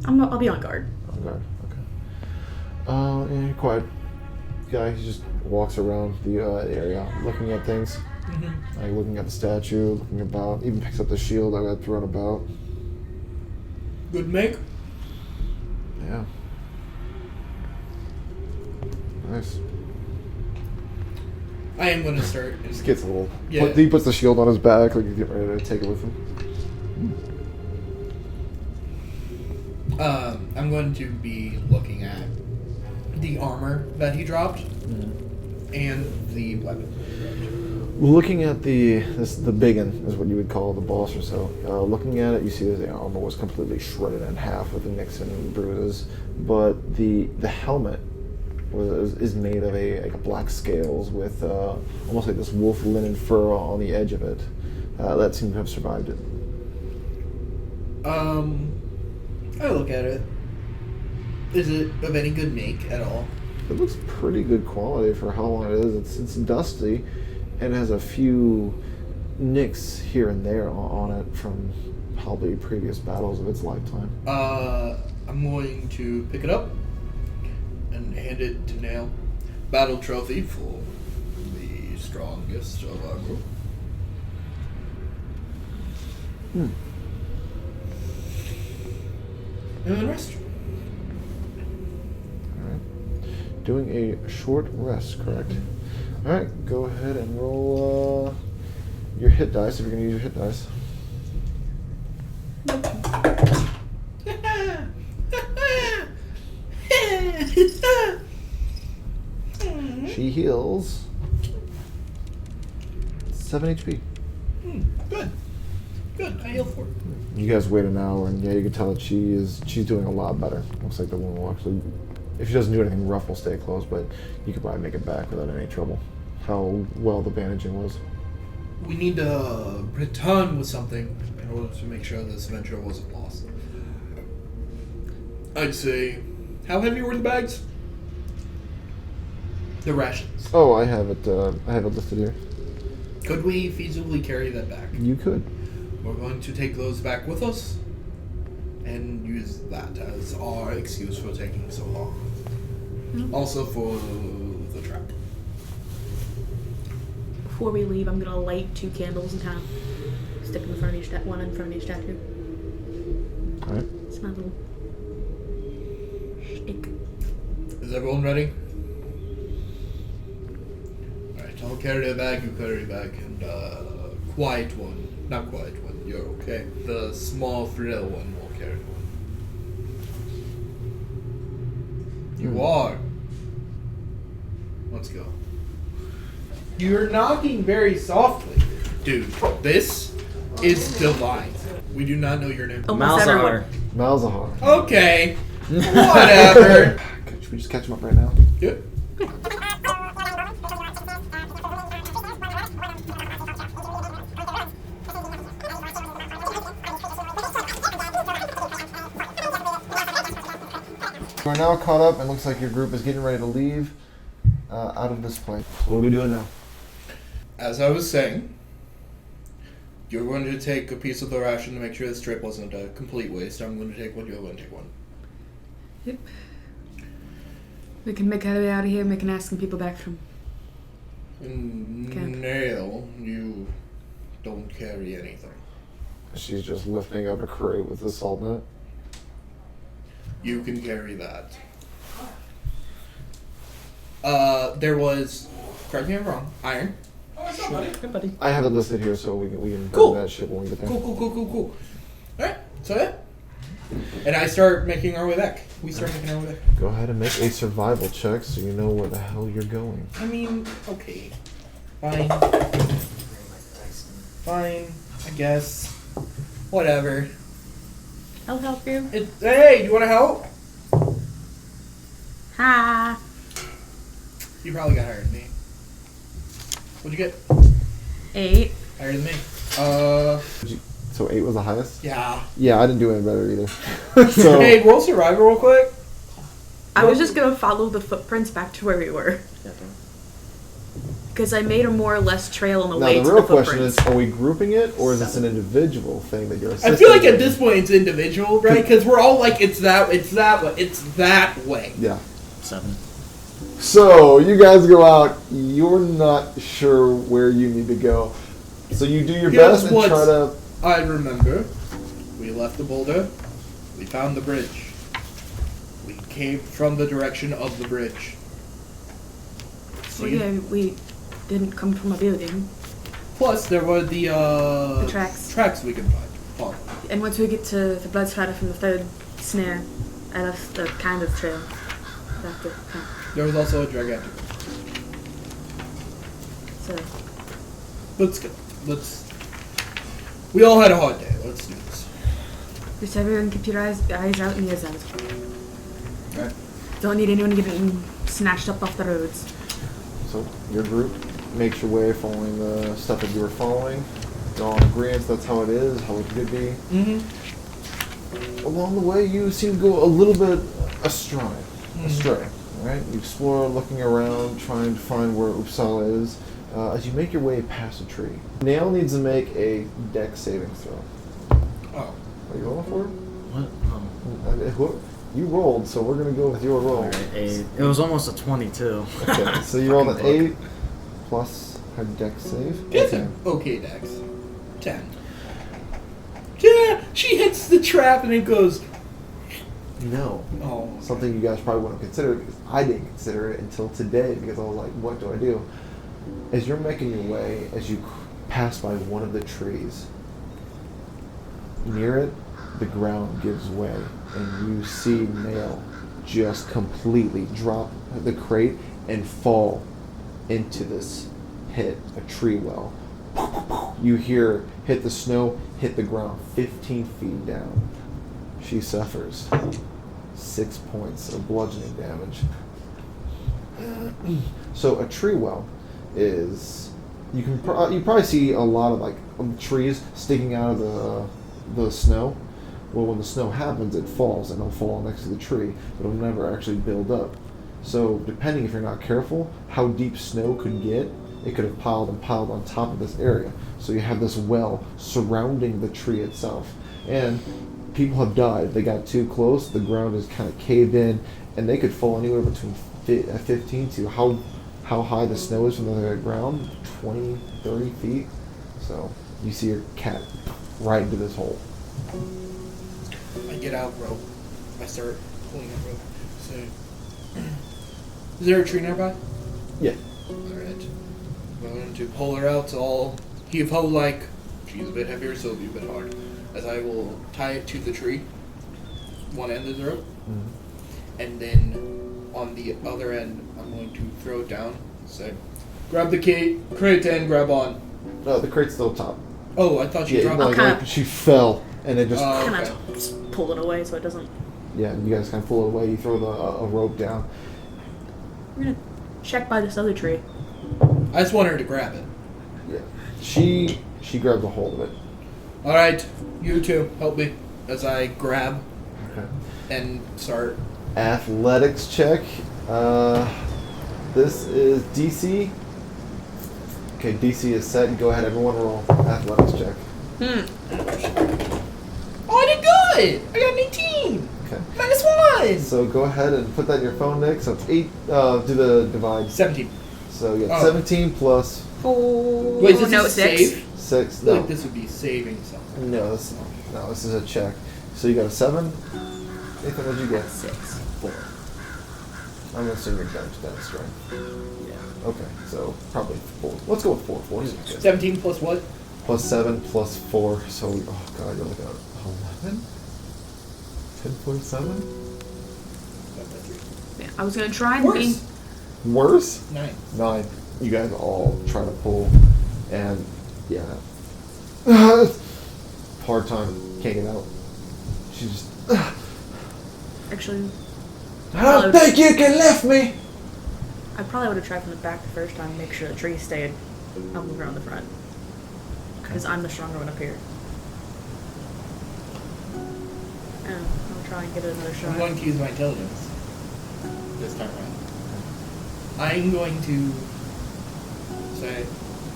S3: I'll be on guard.
S4: On guard. Okay. And you're quiet. Guy, he just walks around the area, looking at things.
S2: Mm-hmm.
S4: Like looking at the statue, looking about. Even picks up the shield I got thrown about.
S2: Good make.
S4: Yeah. Nice.
S2: I am going to start.
S4: Just gets a little.
S2: Yeah.
S4: He puts the shield on his back, like he's getting ready to take it with him.
S2: I'm going to be looking at the armor that he dropped and the weapon.
S4: Looking at the big one is what you would call the boss or so. Looking at it, you see that the armor was completely shredded in half with the nicks and bruises, but the helmet is made of like a black scales with almost like this wolf linen fur on the edge of it. That seemed to have survived it.
S2: I look at it. Is it of any good make at all?
S4: It looks pretty good quality for how long it is. It's dusty, and has a few nicks here and there on it from probably previous battles of its lifetime.
S2: I'm going to pick it up and hand it to Nail. Battle trophy for the strongest of our group. And then rest.
S4: Alright. Doing a short rest, correct? Alright, go ahead and roll your hit dice if you're going to use your hit dice. She heals 7 HP.
S2: Good. Good. I heal 4.
S4: You guys wait an hour, and yeah, you can tell that she's doing a lot better. Looks like the wound will actually, if she doesn't do anything rough, will stay closed, but you could probably make it back without any trouble. How well the bandaging was.
S2: We need to return with something in order to make sure this venture wasn't lost. I'd say, how heavy were the bags? The rations.
S4: Oh, I have it listed here.
S2: Could we feasibly carry that back?
S4: You could.
S2: We're going to take those back with us and use that as our excuse for taking so long. Also for the trap.
S3: Before we leave, I'm gonna light 2 candles and kind of stick them in front of each one in front of each statue.
S4: Alright.
S3: It's my little shtick.
S2: Is everyone ready? Alright, I'll carry a bag, you carry a bag, and quiet one. Not quiet one, you're okay. The small frail one will carry one. You are. Let's go. You're knocking very softly. Dude, this is divine. We do not know your name.
S3: Almost everyone.
S4: Malzahar.
S2: Okay. Whatever.
S4: Should we just catch him up right now?
S2: Yep.
S4: We're now caught up, and looks like your group is getting ready to leave out of this place. What are we doing now?
S2: As I was saying, you're going to take a piece of the ration to make sure this trip wasn't a complete waste. I'm going to take one, you're going to take one.
S3: Yep. We can make our way out of here and we can ask some people back from.
S2: Nail, you don't carry anything.
S4: She's just lifting up a crate with the salt net.
S2: You can carry that. There was, correct me if I'm wrong, iron.
S5: Oh, what's up, buddy?
S3: Good buddy.
S4: I have it listed here so we can
S2: Cool.
S4: burn that shit when we get there.
S2: Cool. Alright, so yeah. And I start making our way back. We start making our way back.
S4: Go ahead and make a survival check so you know where the hell you're going.
S2: I mean, okay. Fine, I guess. Whatever.
S3: I'll help you.
S2: Hey, you want to help?
S3: Ha!
S2: You probably got higher than me. What'd you get?
S3: 8.
S2: Higher than me.
S4: So 8 was the highest?
S2: Yeah.
S4: Yeah, I didn't do any better either. So
S2: Hey, roll survival real quick.
S3: I was just gonna follow the footprints back to where we were. Because I made a more or less trail on the
S4: now
S3: way
S4: the
S3: to
S4: real
S3: the
S4: question
S3: footprints.
S4: is, are we grouping it or is this an individual thing that you're assisting
S2: I feel like at
S4: in?
S2: this point it's individual, right? Because we're all like, it's that way.
S4: Yeah.
S6: 7.
S4: So you guys go out. You're not sure where you need to go. So you do your
S2: Here's
S4: best and
S2: what's-
S4: try to.
S2: I remember. We left the boulder. We found the bridge. We came from the direction of the bridge.
S3: Well,
S2: See?
S3: yeah, we didn't come from a building.
S2: Plus, there were the
S3: Tracks.
S2: we could follow.
S3: And once we get to the blood spatter from the third snare, I left the kind of trail. Back to camp.
S2: There was also a gigantic.
S3: So,
S2: Let's go. We all had a hard day. Let's do this.
S3: just everyone keep your eyes out and ears out.
S2: Okay.
S3: Don't need anyone getting snatched up off the roads.
S4: So your group makes your way following the stuff that you were following. You're all in agreement. That's how it is. How it could be.
S2: Mm-hmm.
S4: Along the way, you seem to go a little bit astray. Right? You explore, looking around, trying to find where Uppsala is. As you make your way past a tree, Nail needs to make a dex saving throw.
S2: Oh.
S4: Are you rolling for it?
S6: What?
S4: You rolled, so we're gonna go with your roll.
S6: Alright, 8. It was almost a 22.
S4: Okay, so you rolled an 8 plus her dex save.
S2: It's an okay dex. 10. Yeah, she hits the trap and it goes.
S4: No.
S2: Oh.
S4: Something you guys probably wouldn't consider because I didn't consider it until today because I was like, what do I do? As you're making your way, as you pass by one of the trees, near it, the ground gives way, and you see Nail just completely drop the crate and fall into this pit, a tree well. You hear hit the snow, hit the ground 15 feet down. She suffers 6 points of bludgeoning damage. So a tree well is you probably see a lot of like trees sticking out of the snow. Well, when the snow happens, it falls and it'll fall next to the tree, but it'll never actually build up. So depending if you're not careful, how deep snow could get, it could have piled on top of this area. So you have this well surrounding the tree itself, and people have died. They got too close. The ground is kind of caved in, and they could fall anywhere between 15 to how high the snow is from the ground, 20, 30 feet. So you see your cat right into this hole.
S2: I get out rope. I start pulling out rope. So, is there a tree nearby?
S4: Yeah.
S2: Alright. I'm going to pull her out. I'll heave ho like. She's a bit heavier, so it'll be a bit hard. As I will tie it to the tree, one end of the rope, and then on the other end, I'm going to throw it down. Say, grab the crate and grab on.
S4: No, the crate's still top.
S2: Oh, I thought she dropped
S4: no,
S2: it.
S3: kinda-
S4: she fell, and it just...
S2: Oh.
S3: Kind
S2: Okay.
S3: of just pull it away so it doesn't.
S4: Yeah, you guys kind of pull it away. You throw a rope down.
S3: We're gonna check by this other tree.
S2: I just want her to grab it.
S4: Yeah. She grabs a hold of it.
S2: All right, you two, help me as I grab
S4: Okay.
S2: and start.
S4: Athletics check. This is DC. Okay, DC is set. Go ahead, everyone roll athletics check.
S2: Oh, I did good! I got an 18!
S4: Okay.
S2: -1!
S4: So go ahead and put that in your phone, Nick. So it's 8, do the divide.
S2: 17.
S4: So you got
S2: Oh.
S4: 17 plus
S3: 4.
S2: Wait, this
S3: no,
S2: is
S3: 6.
S2: save?
S4: 6.
S2: I feel
S4: No.
S2: like this would be saving something.
S4: No, this is a check. So you got a 7. Nathan, what'd you get?
S3: 6.
S4: 4. I'm gonna assume you're bench strength.
S3: Yeah.
S4: Okay, so probably 4. Let's go with 4. 4 is good.
S2: 17 plus what?
S4: Plus 7 plus 4. So, oh god, you're looking at 11? 10.7?
S3: Yeah, I was gonna try and be.
S2: Worse.
S4: Worse?
S2: 9.
S4: 9. You guys all try to pull, and yeah. Hard time. Can't get out. She's just.
S3: Actually,
S4: I don't think you can lift me!
S3: I probably would have tried from the back the first time, make sure the tree stayed. I'll move around the front. Because I'm the stronger one up here. And I'll try and get it another
S2: I'm
S3: shot.
S2: going to use my intelligence this time around. I'm going to say,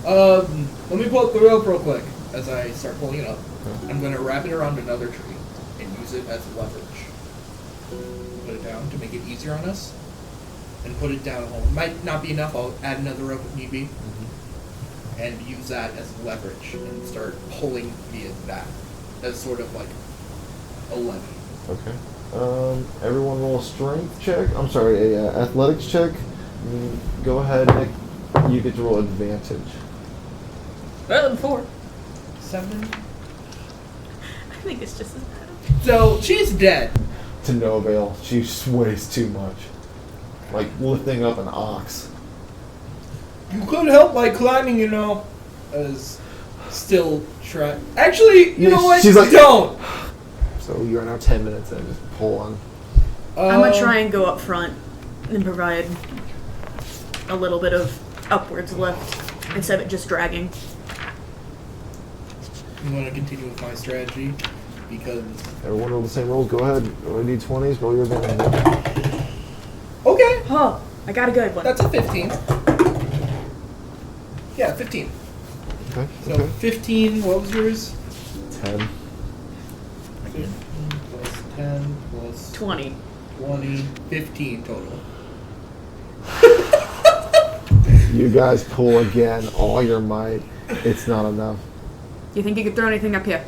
S2: let me pull up the rope real quick as I start pulling it up.
S4: Okay.
S2: I'm going to wrap it around another tree and use it as leverage. Put it down to make it easier on us. And put it down a hole. Might not be enough, I'll add another rope if need be. And use that as leverage and start pulling via that. As sort of like a levy.
S4: Okay. Everyone roll a strength check. I'm sorry, a athletics check. Go ahead, Nick. You get to roll advantage.
S3: Better than 4.
S2: 7.
S3: I think it's just as bad.
S2: So, she's dead.
S4: To no avail. She sways too much. Like lifting up an ox.
S2: You could help by climbing, you know. As still try. Actually, you
S4: Yeah,
S2: know what?
S4: she's like-
S2: Don't.
S4: So you're now 10 minutes in. Just pull on.
S3: I'm gonna try and go up front and provide a little bit of upwards lift instead of it just dragging.
S2: I'm going to continue with my strategy because.
S4: Everyone roll the same rolls. Go ahead. Roll your d20s. Roll your advantage.
S2: Okay,
S3: Oh, I got a good one.
S2: that's a 15. Yeah, 15.
S4: Okay.
S2: So
S4: Okay.
S2: 15. What was yours?
S4: 10.
S2: 15 plus 10 plus
S3: 20.
S2: 20, 15 total.
S4: You guys pull again. All your might. It's not enough.
S3: You think you could throw anything up here?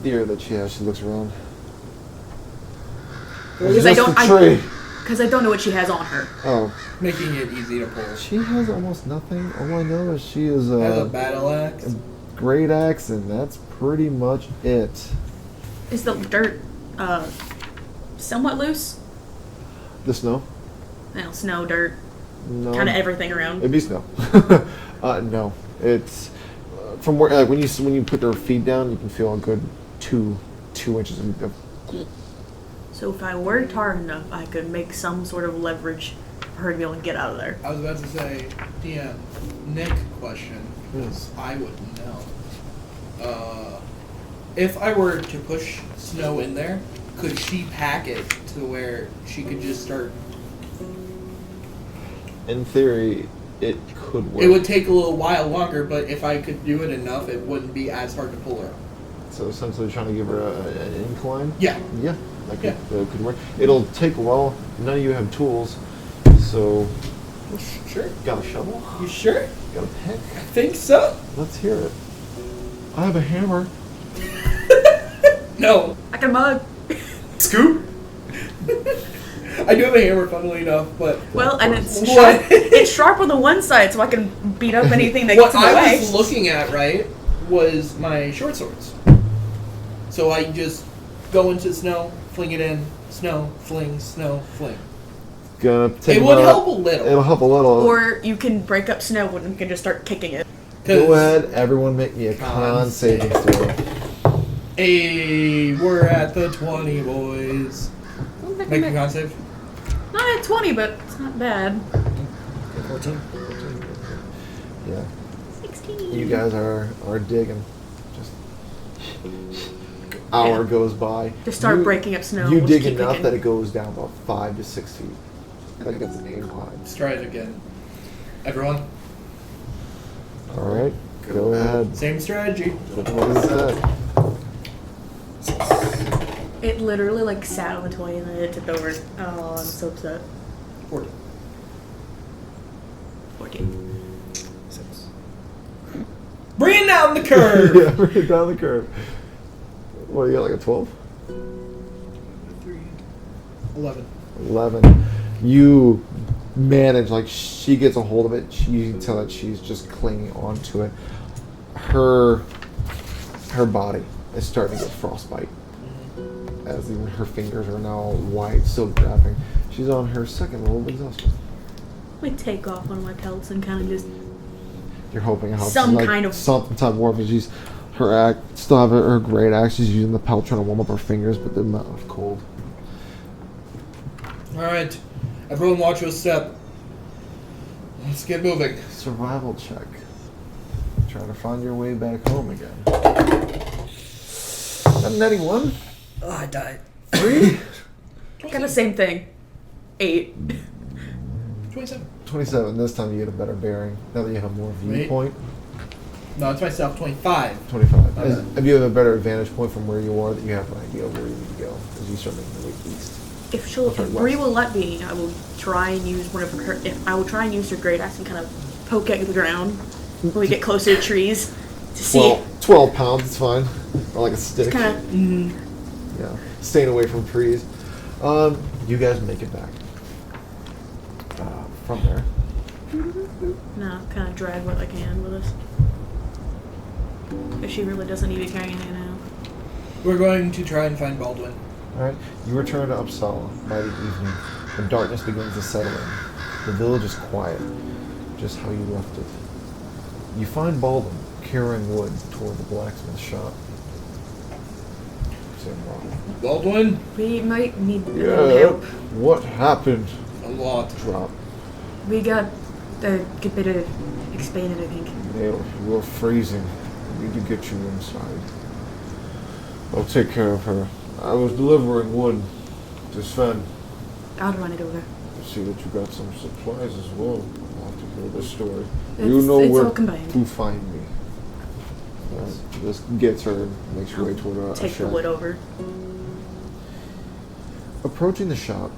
S4: Deer that she has. She looks around.
S3: Because I
S4: Just
S3: don't.
S4: a tree.
S3: Because I don't know what she has on her.
S4: Oh.
S2: Making it easy to pull.
S4: She has almost nothing. All I know is she is
S2: Has a
S4: a
S2: battle axe.
S4: great axe, and that's pretty much it.
S3: Is the dirt somewhat loose?
S4: The snow?
S3: Snow, dirt,
S4: No.
S3: kind of everything around.
S4: It'd be snow. No, it's from where when you put their feet down, you can feel a good two inches of.
S3: So if I worked hard enough, I could make some sort of leverage for her to be able to get out of there.
S2: I was about to say, DM, Nick question, because I wouldn't know. If I were to push snow in there, could she pack it to where she could just start?
S4: In theory, it could work.
S2: It would take a little while longer, but if I could do it enough, it wouldn't be as hard to pull her up.
S4: So essentially, trying to give her an incline.
S2: Yeah.
S4: Yeah, that
S2: Yeah.
S4: could work. It'll take a while. None of you have tools, so
S2: Sure.
S4: got a shovel,
S2: You sure?
S4: got a pick.
S2: I think so.
S4: Let's hear it. I have a hammer.
S2: No.
S3: I can mug.
S2: Scoop. I do have a hammer, funnily enough, but
S3: Well, and it's
S2: What?
S3: sharp. It's sharp on the one side, so I can beat up anything that
S2: what
S3: gets in the
S2: I
S3: way.
S2: was looking at, right, was my short swords. So I just go into snow, fling it in, snow, fling, fling.
S4: Gonna take
S2: It would help a little.
S4: It'll help a little.
S3: Or you can break up snow and you can just start kicking it.
S4: Go ahead, everyone make me a con saving throw.
S2: Hey, we're at the 20, boys. Make a con save.
S3: Not at 20, but it's not bad.
S6: 14.
S4: Yeah.
S3: 16.
S4: You guys are digging. Just hour goes by.
S3: Just start breaking up snow.
S4: You
S3: We'll
S4: dig
S3: just keep
S4: enough
S3: kicking.
S4: that it goes down about 5 to 6 feet. I think that's an incline.
S2: Let's try it again. Everyone,
S4: All right, go ahead.
S2: same strategy.
S4: What is that?
S3: It literally like sat on the 20 and then it tipped over. Oh, I'm so upset.
S2: 40.
S3: 14.
S6: 6.
S2: Bring it down the curve!
S4: Yeah, bring it down the curve. What, you got like a 12?
S2: 11.
S4: 11. You manage, like, she gets a hold of it. You can tell that she's just clinging onto it. Her body is starting to get frostbite. As even her fingers are now white, still grabbing. She's on her second roll of exhaustion.
S3: Let me take off one of my pelts and kind of just.
S4: You're hoping it helps.
S3: Some
S4: like,
S3: kind of-
S4: something type of warfare. She's still have her great axe. She's using the pelt trying to warm up her fingers, but they're not cold.
S2: Alright. Everyone watch your step. Let's get moving.
S4: Survival check. Trying to find your way back home again. Not anyone.
S6: Oh, I died.
S4: 3.
S3: Kind of same thing. 8.
S2: 27.
S4: 27. This time you get a better bearing. Now that you have more viewpoint.
S2: No, it's myself. 25.
S4: 25.
S2: Okay.
S4: If you have a better vantage point from where you are, that you have an idea of where you need to go as you start making the way east.
S3: If
S4: Okay,
S3: Bree
S4: west.
S3: will let me, I will try and use one of her. I will try and use her great axe and kind of poke at the ground when we get closer to trees to see.
S4: 12 pounds, it's fine. Or like a stick.
S3: Kind of.
S4: Yeah. Staying away from trees. You guys make it back. From there.
S3: No, kind of drag what I can with us. If she really doesn't need to carry anything now.
S2: We're going to try and find Baldwin.
S4: Alright, you return to Uppsala by the evening. The darkness begins to settle in. The village is quiet, just how you left it. You find Baldwin carrying wood toward the blacksmith shop.
S2: Baldwin?
S3: We might need a little help.
S4: What happened?
S2: A lot.
S4: Drop.
S3: We got a good bit of expanded, I think.
S4: Nail, you are freezing. I need to get you inside. I'll take care of her. I was delivering wood to Sven.
S3: I'll run it over.
S4: I see that you got some supplies as well. I'll have to hear the story. You
S3: It's-
S4: know
S3: it's
S4: where
S3: all combined.
S4: to find me. Just gets her and makes her way toward a
S3: Take the
S4: shack.
S3: wood over.
S4: Approaching the shop,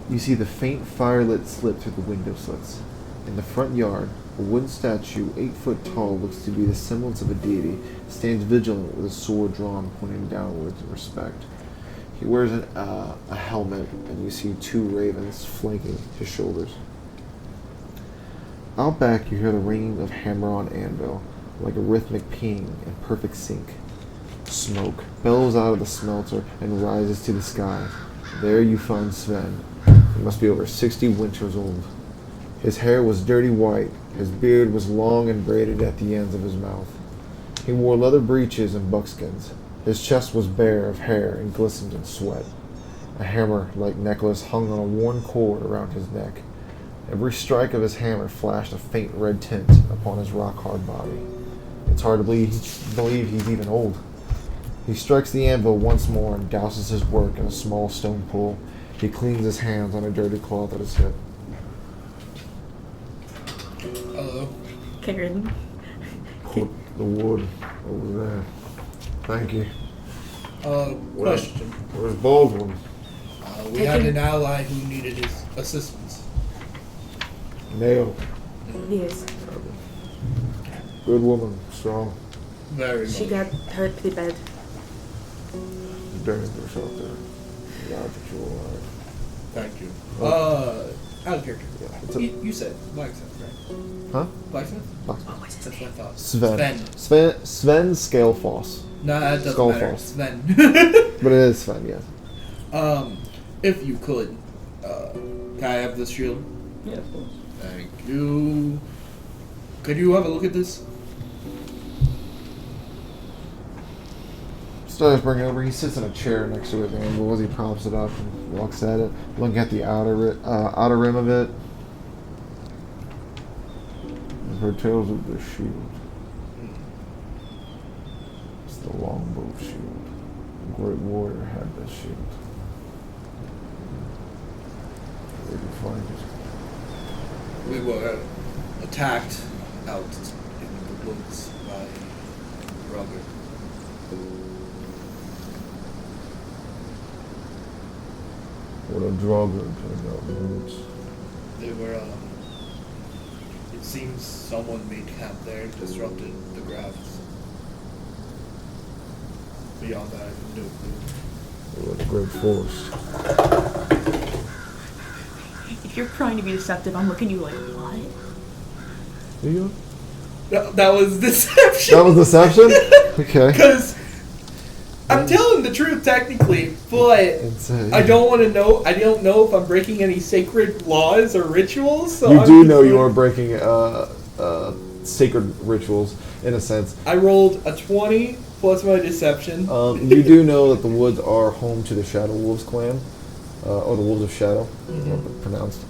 S4: you see the faint firelit slip through the window slits. In the front yard, a wooden statue 8 foot tall looks to be the semblance of a deity, stands vigilant with a sword drawn pointing downwards in respect. He wears a helmet, and you see 2 ravens flanking his shoulders. Out back, you hear the ringing of hammer on anvil, like a rhythmic ping in perfect sync. Smoke bellows out of the smelter and rises to the sky. There you find Sven. He must be over 60 winters old. His hair was dirty white. His beard was long and braided at the ends of his mouth. He wore leather breeches and buckskins. His chest was bare of hair and glistened in sweat. A hammer-like necklace hung on a worn cord around his neck. Every strike of his hammer flashed a faint red tint upon his rock-hard body. It's hard to believe he's even old. He strikes the anvil once more and douses his work in a small stone pool. He cleans his hands on a dirty cloth at his hip.
S2: Hello.
S3: Karen.
S4: Put the wood over there. Thank you.
S2: Question.
S4: Where's Baldwin?
S2: We had an ally who needed his assistance.
S4: Nail.
S3: Yes.
S4: Good woman. Strong.
S2: Very much.
S3: She got hurt pretty bad.
S4: Dangerous out there. Glad that you're alive.
S2: Thank you. Out of character.
S4: Yeah, it's a,
S2: You said blacksmith, right?
S4: huh?
S2: Blacksmith?
S4: Blacksmith.
S3: Oh, what's his
S2: That's
S3: name?
S2: what I thought.
S4: Sven. Sven Scalefoss.
S2: No, that doesn't
S4: Skull
S2: matter.
S4: Falls.
S2: Sven.
S4: But it is Sven, yes.
S2: If you could, can I have this shield?
S6: Yeah, of course.
S2: Thank you. Could you have a look at this?
S4: Starts bringing it over. He sits in a chair next to it, and as he props it up and looks at it, looking at the outer rim of it. I've heard tales of the shield. It's the longbow shield. A great warrior had this shield. Where did you find it?
S2: We were attacked out in the woods by Roger.
S1: What a drugger turned out roots.
S2: They were, it seems someone made camp there, disrupted the grounds. Beyond that, I have no clue.
S1: They were a great force.
S3: If you're trying to be deceptive, I'm looking at you like, what?
S1: Do you?
S2: That was deception!
S4: That was deception? Okay.
S2: Because I'm telling the truth technically, but
S4: It's,
S2: I don't want to know. I don't know if I'm breaking any sacred laws or rituals. So
S4: You
S2: I'm
S4: do
S2: just
S4: know you
S2: like-
S4: are breaking sacred rituals, in a sense.
S2: I rolled a 20 plus my deception.
S4: You do know that the woods are home to the Shadow Wolves clan, or the Wolves of Shadow, pronounced.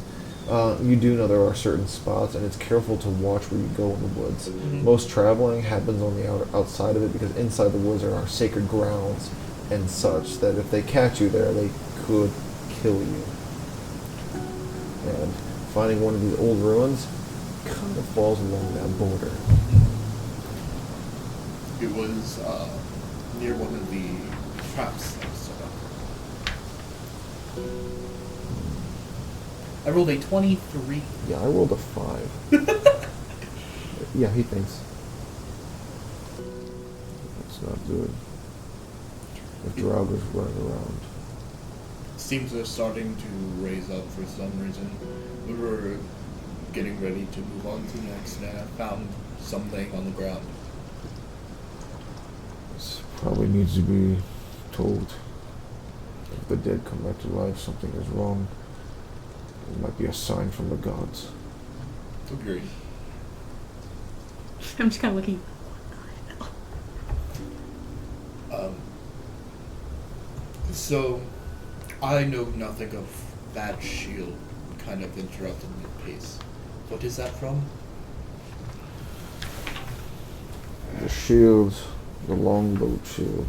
S4: You do know there are certain spots, and it's careful to watch where you go in the woods. Most traveling happens on the outside of it, because inside the woods there are sacred grounds and such that if they catch you there, they could kill you. And finding one of these old ruins kind of falls along that border.
S2: It was near one of the traps that was set up. I rolled a 23.
S4: Yeah, I rolled a 5. Yeah, he thinks.
S1: That's not good. The draugrs running around.
S2: Seems they're starting to raise up for some reason. We were getting ready to move on to the next, and I found something on the ground.
S1: This probably needs to be told. If the dead come back to life, something is wrong. It might be a sign from the gods.
S2: Agreed.
S3: I'm just kind of looking.
S2: So, I know nothing of that shield. Kind of interrupted mid-pace. What is that from?
S1: The shield, the longbow shield,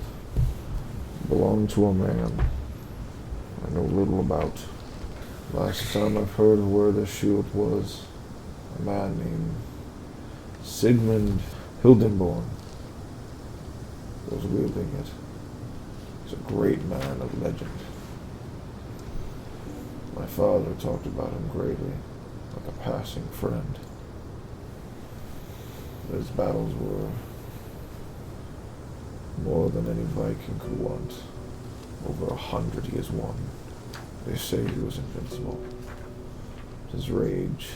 S1: belonged to a man I know little about. Last time I've heard of where the shield was, a man named Sigmund Hildenborn was wielding it. He's a great man of legend. My father talked about him greatly, like a passing friend. His battles were more than any Viking could want. Over 100 he has won. They say he was invincible. His rage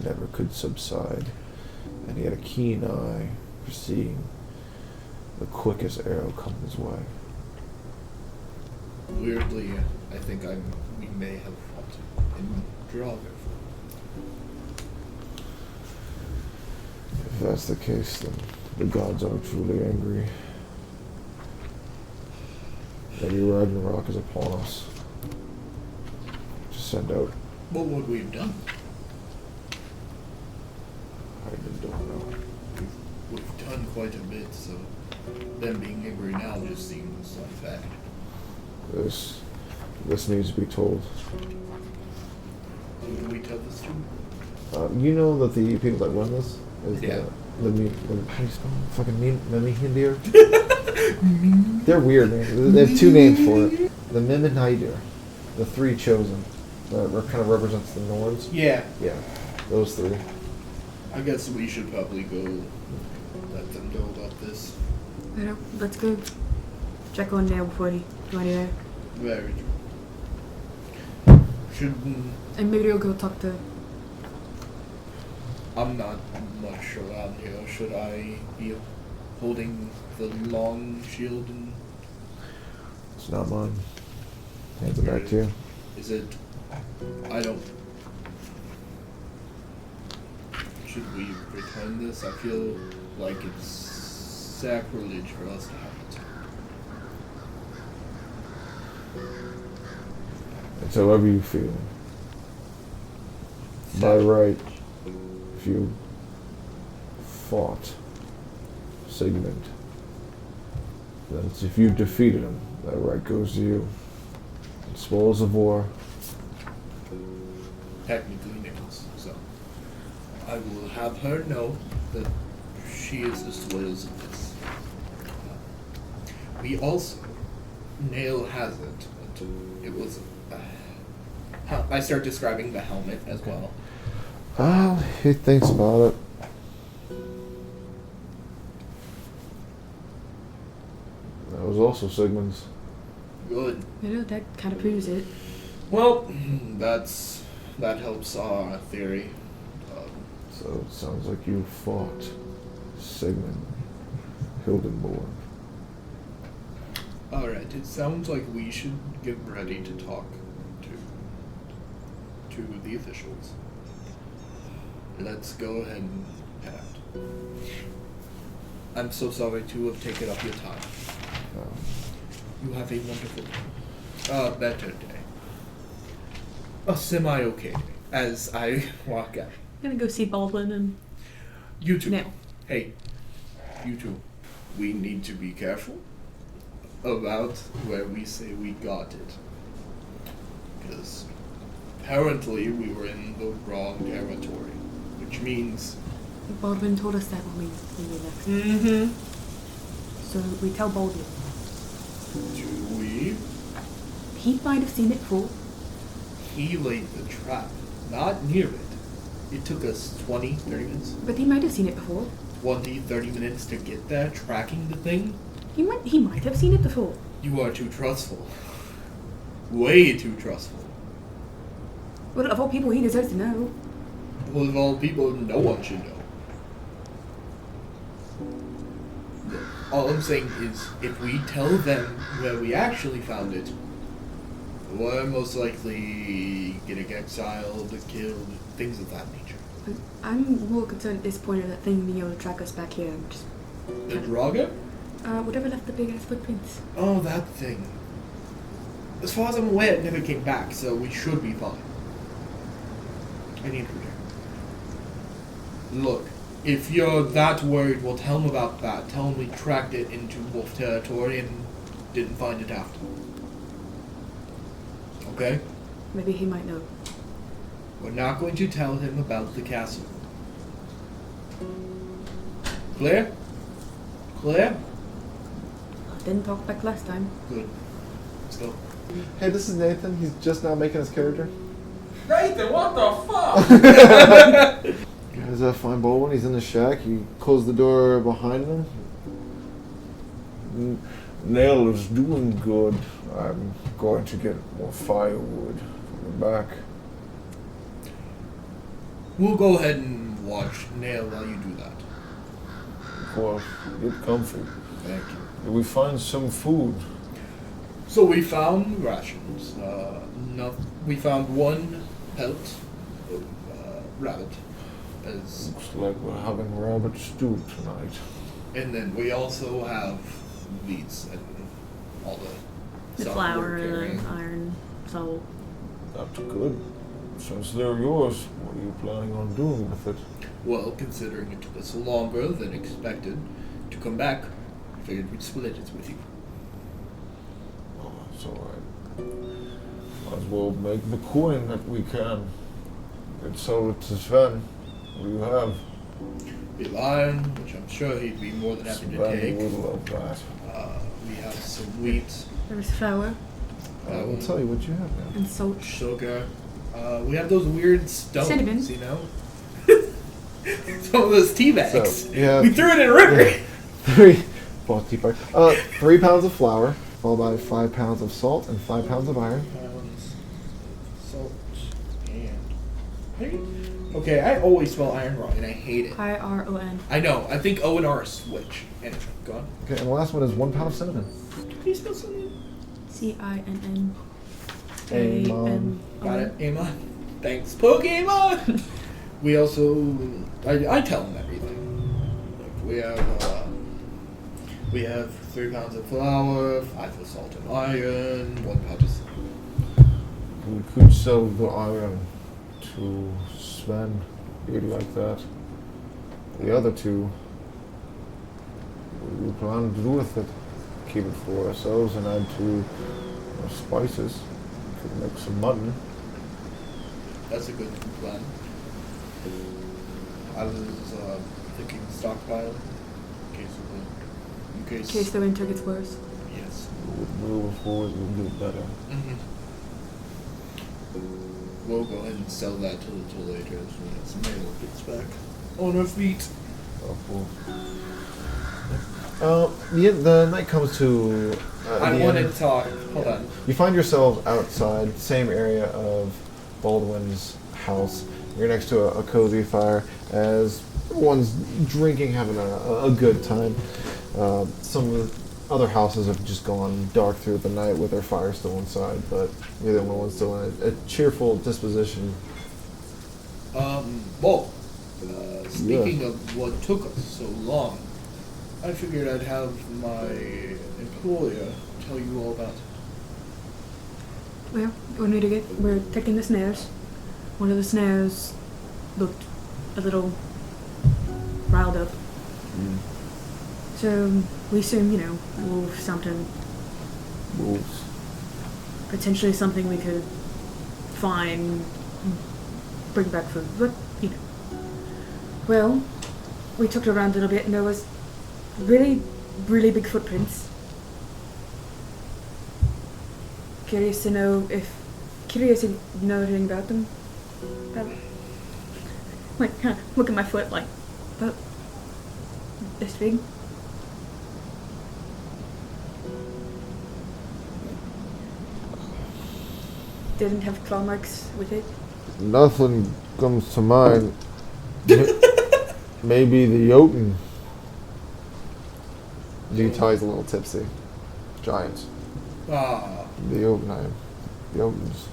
S1: never could subside, and he had a keen eye for seeing the quickest arrow come his way.
S2: Weirdly, I think we may have fought in Draugr.
S1: If that's the case, then the gods are truly angry. Maybe Ragnarok is upon us. To send out,
S2: What would we have done?
S1: I don't know.
S2: We've done quite a bit, so them being angry now just seems unfair.
S1: This needs to be told.
S2: Who do we tell this to?
S4: You know that the people that run this is
S2: Yeah.
S4: how do you spell it? Fucking Mimihindir? They're weird, man. They have 2 names for it. The Mimihindir, the 3 chosen, that kind of represents the Norns.
S2: Yeah,
S4: Yeah, those 3.
S2: I guess we should probably go let them know about this.
S3: Let's go check on there before they do anything.
S2: Very true. Should
S3: And maybe we'll go talk to.
S2: I'm not much around here. Should I be holding the long shield? And
S4: It's not mine. Hands it back to you.
S2: is it? I don't. Should we return this? I feel like it's sacrilege for us to have it.
S4: It's however you feel. By right, if you fought Sigmund, then it's if you defeated him, that right goes to you. Spoils of war.
S2: Technically Nichols, so I will have her know that she is the spoils of this. We also, Nail has it, but it was, I start describing the helmet as well.
S4: He thinks about it. That was also Sigmund's.
S2: Good.
S3: That kind of proves it.
S2: Well, that helps our theory.
S4: So it sounds like you fought Sigmund Hildenborg.
S2: Alright, it sounds like we should get ready to talk to the officials. Let's go ahead and head out. I'm so sorry to have taken up your time. You have a wonderful day. Better day. A semi-okay day, as I walk out.
S3: I'm gonna go see Baldwin and
S2: You two.
S3: Nail.
S2: Hey, you two. We need to be careful about where we say we got it. Because apparently we were in the wrong territory. Which means...
S3: Baldwin told us that when we left.
S2: Mm-hmm.
S3: So we tell Baldwin.
S2: Do we?
S3: He might have seen it before.
S2: He laid the trap. Not near it. It took us 20, 30 minutes.
S3: But he might have seen it before.
S2: 20, 30 minutes to get there, tracking the thing.
S3: He might have seen it before.
S2: You are too trustful. Way too trustful.
S3: Well, of all people, he deserves to know.
S2: Well, of all people, no one should know. All I'm saying is, if we tell them where we actually found it, we're most likely getting exiled, killed, things of that nature.
S3: I'm more concerned at this point of that thing being able to track us back here. And just
S2: The Draga?
S3: whatever left the big ass footprints.
S2: Oh, that thing. As far as I'm aware, it never came back, so we should be fine. Any intruder. Look, if you're that worried, well, tell them about that. Tell them we tracked it into wolf territory and didn't find it after. Okay?
S3: Maybe he might know.
S2: We're not going to tell him about the castle. Clear? Clear?
S3: Didn't talk back last time.
S2: Good. Let's go.
S4: Hey, this is Nathan. He's just now making his character.
S5: Nathan, what the fuck?
S4: You guys find Baldwin. He's in the shack. You close the door behind him.
S1: Nail is doing good. I'm going to get more firewood from the back.
S2: We'll go ahead and watch Nail while you do that.
S1: Of course, get comfy.
S2: Thank you.
S1: Did we find some food?
S2: So we found rations. We found one pelt of rabbit, as,
S1: Looks like we're having rabbit stew tonight.
S2: and then we also have meats and all the
S3: The
S2: stuff
S3: flour
S2: we're carrying.
S3: and iron, salt.
S1: That's good. Since they're yours, what are you planning on doing with it?
S2: Well, considering it took us longer than expected to come back, I figured we'd split it with you.
S1: Oh, that's alright. Might as well make the coin that we can. Could sell it to Sven. What do you have?
S2: Bit of iron, which I'm sure he'd be more than happy to
S1: Sven
S2: take.
S1: would love that.
S2: We have some wheat,
S3: There's flour
S4: I will tell you what you have now.
S3: and salt.
S2: sugar. We have those weird stones,
S3: Cinnamon.
S2: you know? Some of those tea bags.
S4: So, yeah.
S2: We threw it in a river.
S4: 3 pounds of flour, followed by 5 pounds of salt and 5 pounds of iron.
S2: Pounds, salt, Okay, I always spell iron wrong, and I hate it.
S3: I-R-O-N.
S2: I know. I think O and R switch. Anyway, go on.
S4: Okay, and the last one is 1 pound of cinnamon.
S2: Can you spell cinnamon?
S3: C-I-N-N.
S4: Amon.
S2: Got it. Amon. Thanks, Pokemon! We also... I tell them everything. Like, we have 3 pounds of flour, 5 of salt and iron, 1 pound of cinnamon.
S1: We could sell the iron to Sven. He'd like that. The other 2, we plan to do with it. Keep it for ourselves and add to our spices. Could make some mutton.
S2: That's a good plan. I was thinking stockpile in case
S3: the winter gets worse.
S2: Yes.
S1: Moving forward, we'll do better.
S2: Mm-hmm. We'll go ahead and sell that to the later as soon as mail gets back on our feet.
S4: The night comes to.
S2: I
S4: the
S2: want
S4: end.
S2: to talk. Hold on.
S4: You find yourself outside, same area of Baldwin's house. You're next to a cozy fire as everyone's drinking, having a good time. Some of the other houses have just gone dark through the night with their fire still inside, but you're the only one still in a cheerful disposition.
S2: Speaking of what took us so long, I figured I'd have my employer tell you all about it.
S3: Well, we're taking the snares. One of the snares looked a little riled up. So we assume, wolf something.
S1: Wolves.
S3: Potentially something we could find, bring back food. But, Well, we took it around a little bit and there was really, really big footprints. Curious to know if you know anything about them. Look at my foot, like, about this big. Didn't have claw marks with it.
S1: Nothing comes to mind. Maybe the Jotun.
S4: Utah's a little tipsy. Giants.
S2: Ah,
S1: The Jotun. The Jotuns.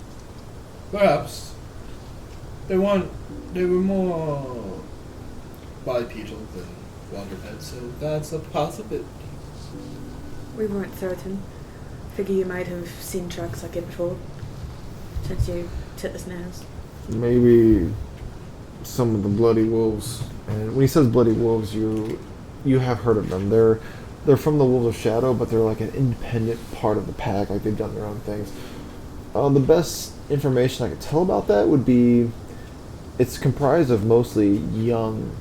S2: perhaps. They were more bipedal than wanderpeds, so that's a possibility.
S3: We weren't certain. Figure you might have seen tracks like it before, since you took the snares.
S1: Maybe some of the bloody wolves.
S4: And when he says bloody wolves, you have heard of them. They're from the Wolves of Shadow, but they're like an independent part of the pack. Like they've done their own things. The best information I could tell about that would be, it's comprised of mostly young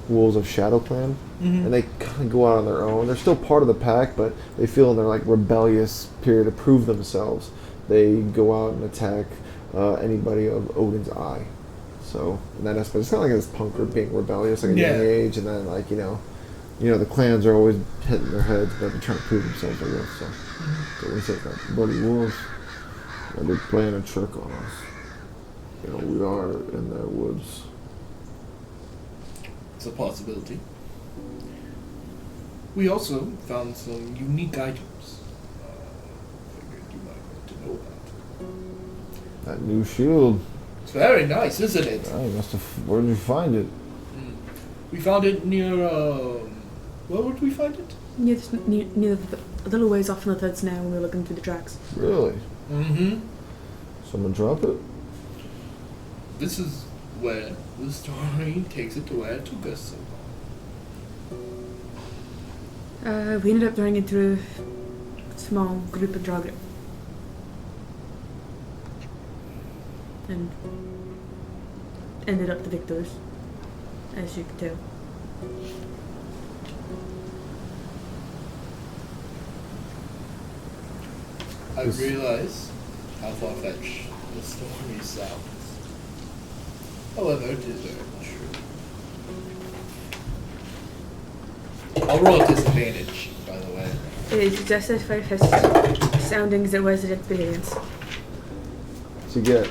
S4: Wolves of Shadow Clan, and they kind of go out on their own. They're still part of the pack, but they feel in their like rebellious period to prove themselves. They go out and attack anybody of Odin's eye. So in that aspect, it's kind of like this punk group being rebellious at a young age, and then like the clans are always hitting their heads, but they're trying to prove themselves, I guess. So when he says that, bloody wolves, they're playing a trick on us. We are in their woods.
S2: It's a possibility. We also found some unique items. Figured you might want to know about.
S1: That new shield.
S2: It's very nice, isn't it?
S1: Where did you find it?
S2: We found it near, where would we find it?
S3: Near a little ways off on the third snare when we were looking through the tracks.
S1: Really?
S2: Mm-hmm.
S1: Someone drop it?
S2: This is where the story takes it to where it took us so long.
S3: We ended up running into a small group of Draugr. And ended up the victors, as you can tell.
S2: I realize how far-fetched the story sounds. However, it is very true. I'll roll a disadvantage, by the way.
S3: It is just as far-fetched sounding as it was an experience.
S1: What'd you get?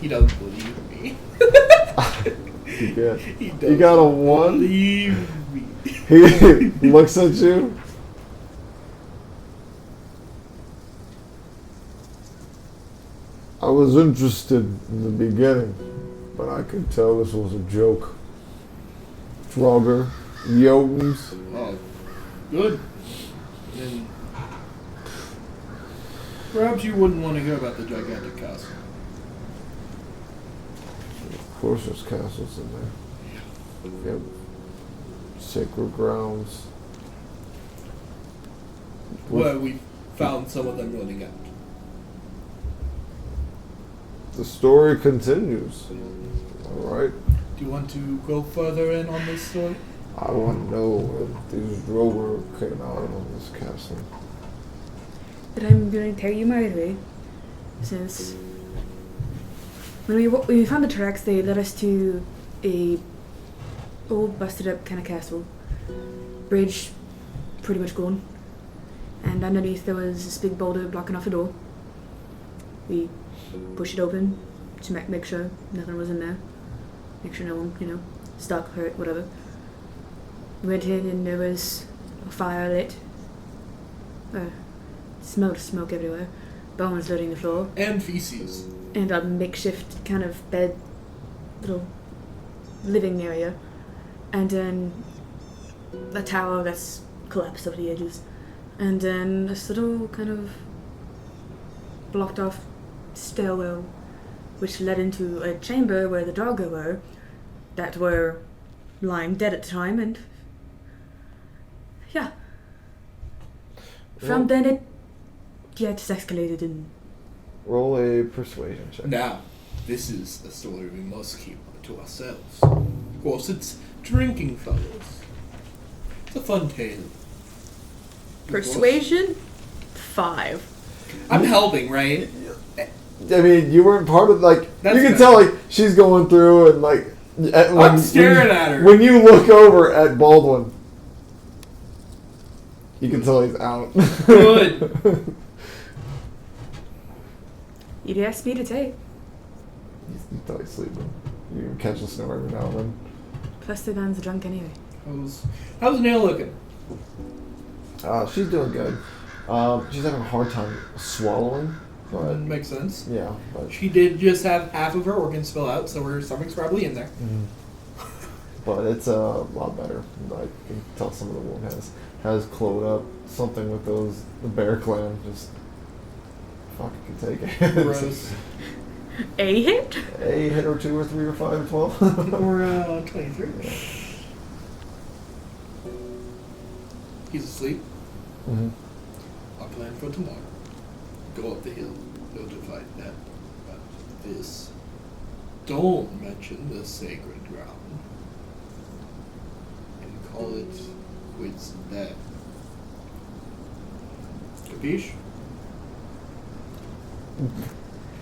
S2: He doesn't believe me.
S1: You get.
S2: He
S1: You got a 1?
S2: Leave me.
S1: He looks at you. I was interested in the beginning, but I could tell this was a joke. Draugr, Jotuns.
S2: Oh, good. Then perhaps you wouldn't want to hear about the gigantic castle.
S1: Of course there's castles in there. You have sacred grounds.
S2: Well, we found some of them running out.
S1: The story continues. Alright.
S2: Do you want to go further in on this story?
S1: I want to know where these Draugr came out of this castle.
S3: But I'm going to tell you my way, since when we found the tracks, they led us to a old, busted up kind of castle. Bridge pretty much gone, and underneath there was this big boulder blocking off the door. We pushed it open to make sure nothing was in there. Make sure no one, stuck, hurt, whatever. We went in and there was a fire lit. Smelled smoke everywhere. Bones litting the floor.
S2: And feces.
S3: And a makeshift kind of bed, little living area. And then a tower that's collapsed over the edges. And then this little kind of blocked off stairwell which led into a chamber where the Draugr were, that were lying dead at the time, and yeah. From then it just escalated and...
S1: Roll a persuasion check.
S2: Now, this is a story we must keep to ourselves. Of course, it's drinking fellows. It's a fun tale.
S3: Persuasion? 5.
S2: I'm helping, right?
S1: I mean, you weren't part of, like,
S2: That's
S1: you can
S2: good.
S1: tell, like, she's going through and, like,
S2: I'm staring at her.
S1: When you look over at Baldwin, you can tell he's out.
S2: Good.
S3: You'd ask me to take.
S1: He's probably sleeping. You can catch a snore every now and then.
S3: Plus the gun's drunk anyway.
S2: How's Nail looking?
S1: She's doing good. She's having a hard time swallowing. But
S2: Makes sense.
S1: yeah, but
S2: She did just have half of her organs spill out, so her stomach's probably in there.
S1: but it's a lot better. I can tell some of the wound has closed up. Something with the Bear Clan just fucking can take it.
S2: Gross.
S3: A hit?
S1: A hit or 2 or 3 or 5 or 12.
S2: Or 23. He's asleep.
S1: Mm-hmm.
S2: Our plan for tomorrow. Go up the hill, notify them about this. Don't mention the sacred ground. And call it quits there. Capiche?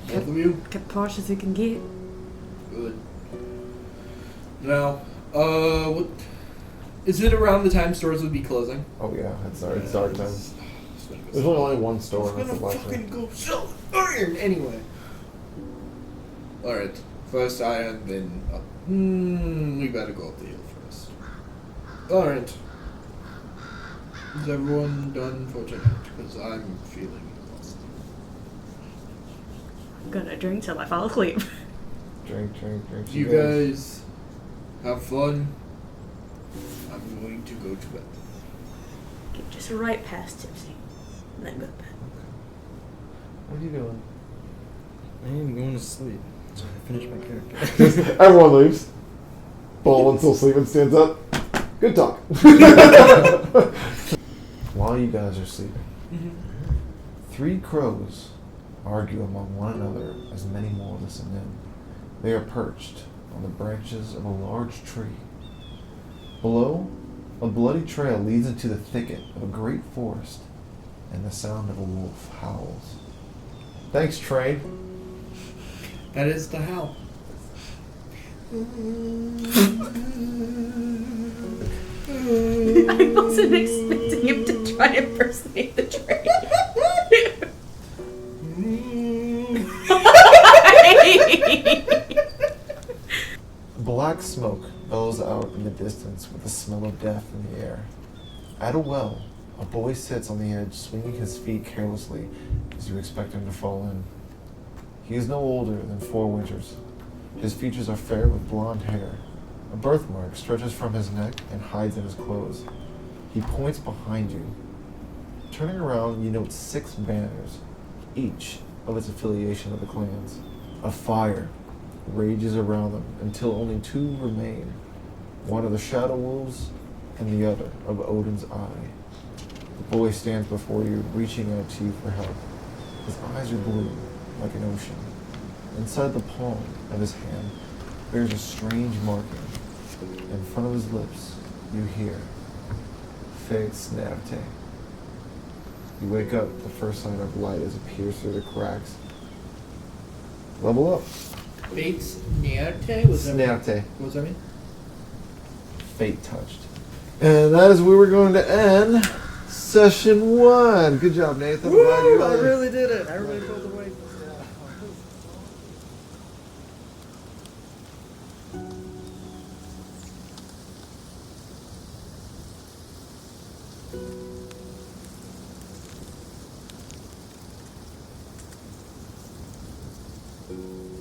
S2: Both of you?
S3: Kept posh as it can get.
S2: Good. Now, what... Is it around the time stores would be closing?
S1: Oh yeah, it's dark time.
S2: It's gonna go
S1: There's only one store.
S2: I'm
S1: and that's the
S2: gonna
S1: black
S2: fucking
S1: one.
S2: go sell iron anyway. Alright, first iron, then up. We better go up the hill first. Alright. Is everyone done for tonight? Because I'm feeling exhausted.
S3: Gonna drink till I fall asleep.
S1: Drink.
S2: You guys have fun. I'm going to go to bed.
S3: Get just right past tipsy. And then go to bed.
S1: What are you doing?
S6: I am going to sleep. So I finish my character.
S1: Everyone leaves. Baldwin still sleeping, stands up. Good talk. While you guys are sleeping, 3 crows argue among one another as many more listen in. They are perched on the branches of a large tree. Below, a bloody trail leads into the thicket of a great forest, and the sound of a wolf howls. Thanks, Train.
S2: That is the howl.
S3: I wasn't expecting him to try and impersonate the train.
S4: Black smoke bellows out in the distance with the smell of death in the air. At a well, a boy sits on the edge, swinging his feet carelessly as you expect him to fall in. He is no older than 4 winters. His features are fair with blonde hair. A birthmark stretches from his neck and hides in his clothes. He points behind you. Turning around, you note 6 banners, each of its affiliation of the clans. A fire rages around them until only 2 remain, one of the Shadow Wolves and the other of Odin's Eye. The boy stands before you, reaching out to you for help. His eyes are blue, like an ocean. Inside the palm of his hand bears a strange marking. In front of his lips, you hear, Fate Snavte. You wake up, the first sign of light as it peers through the cracks. Level up.
S2: Fates Nierte?
S4: Snavte.
S2: What does that mean?
S4: Fate touched. And that is where we're going to end session 1. Good job, Nathan. I'm glad you
S6: I really did it. I really pulled away.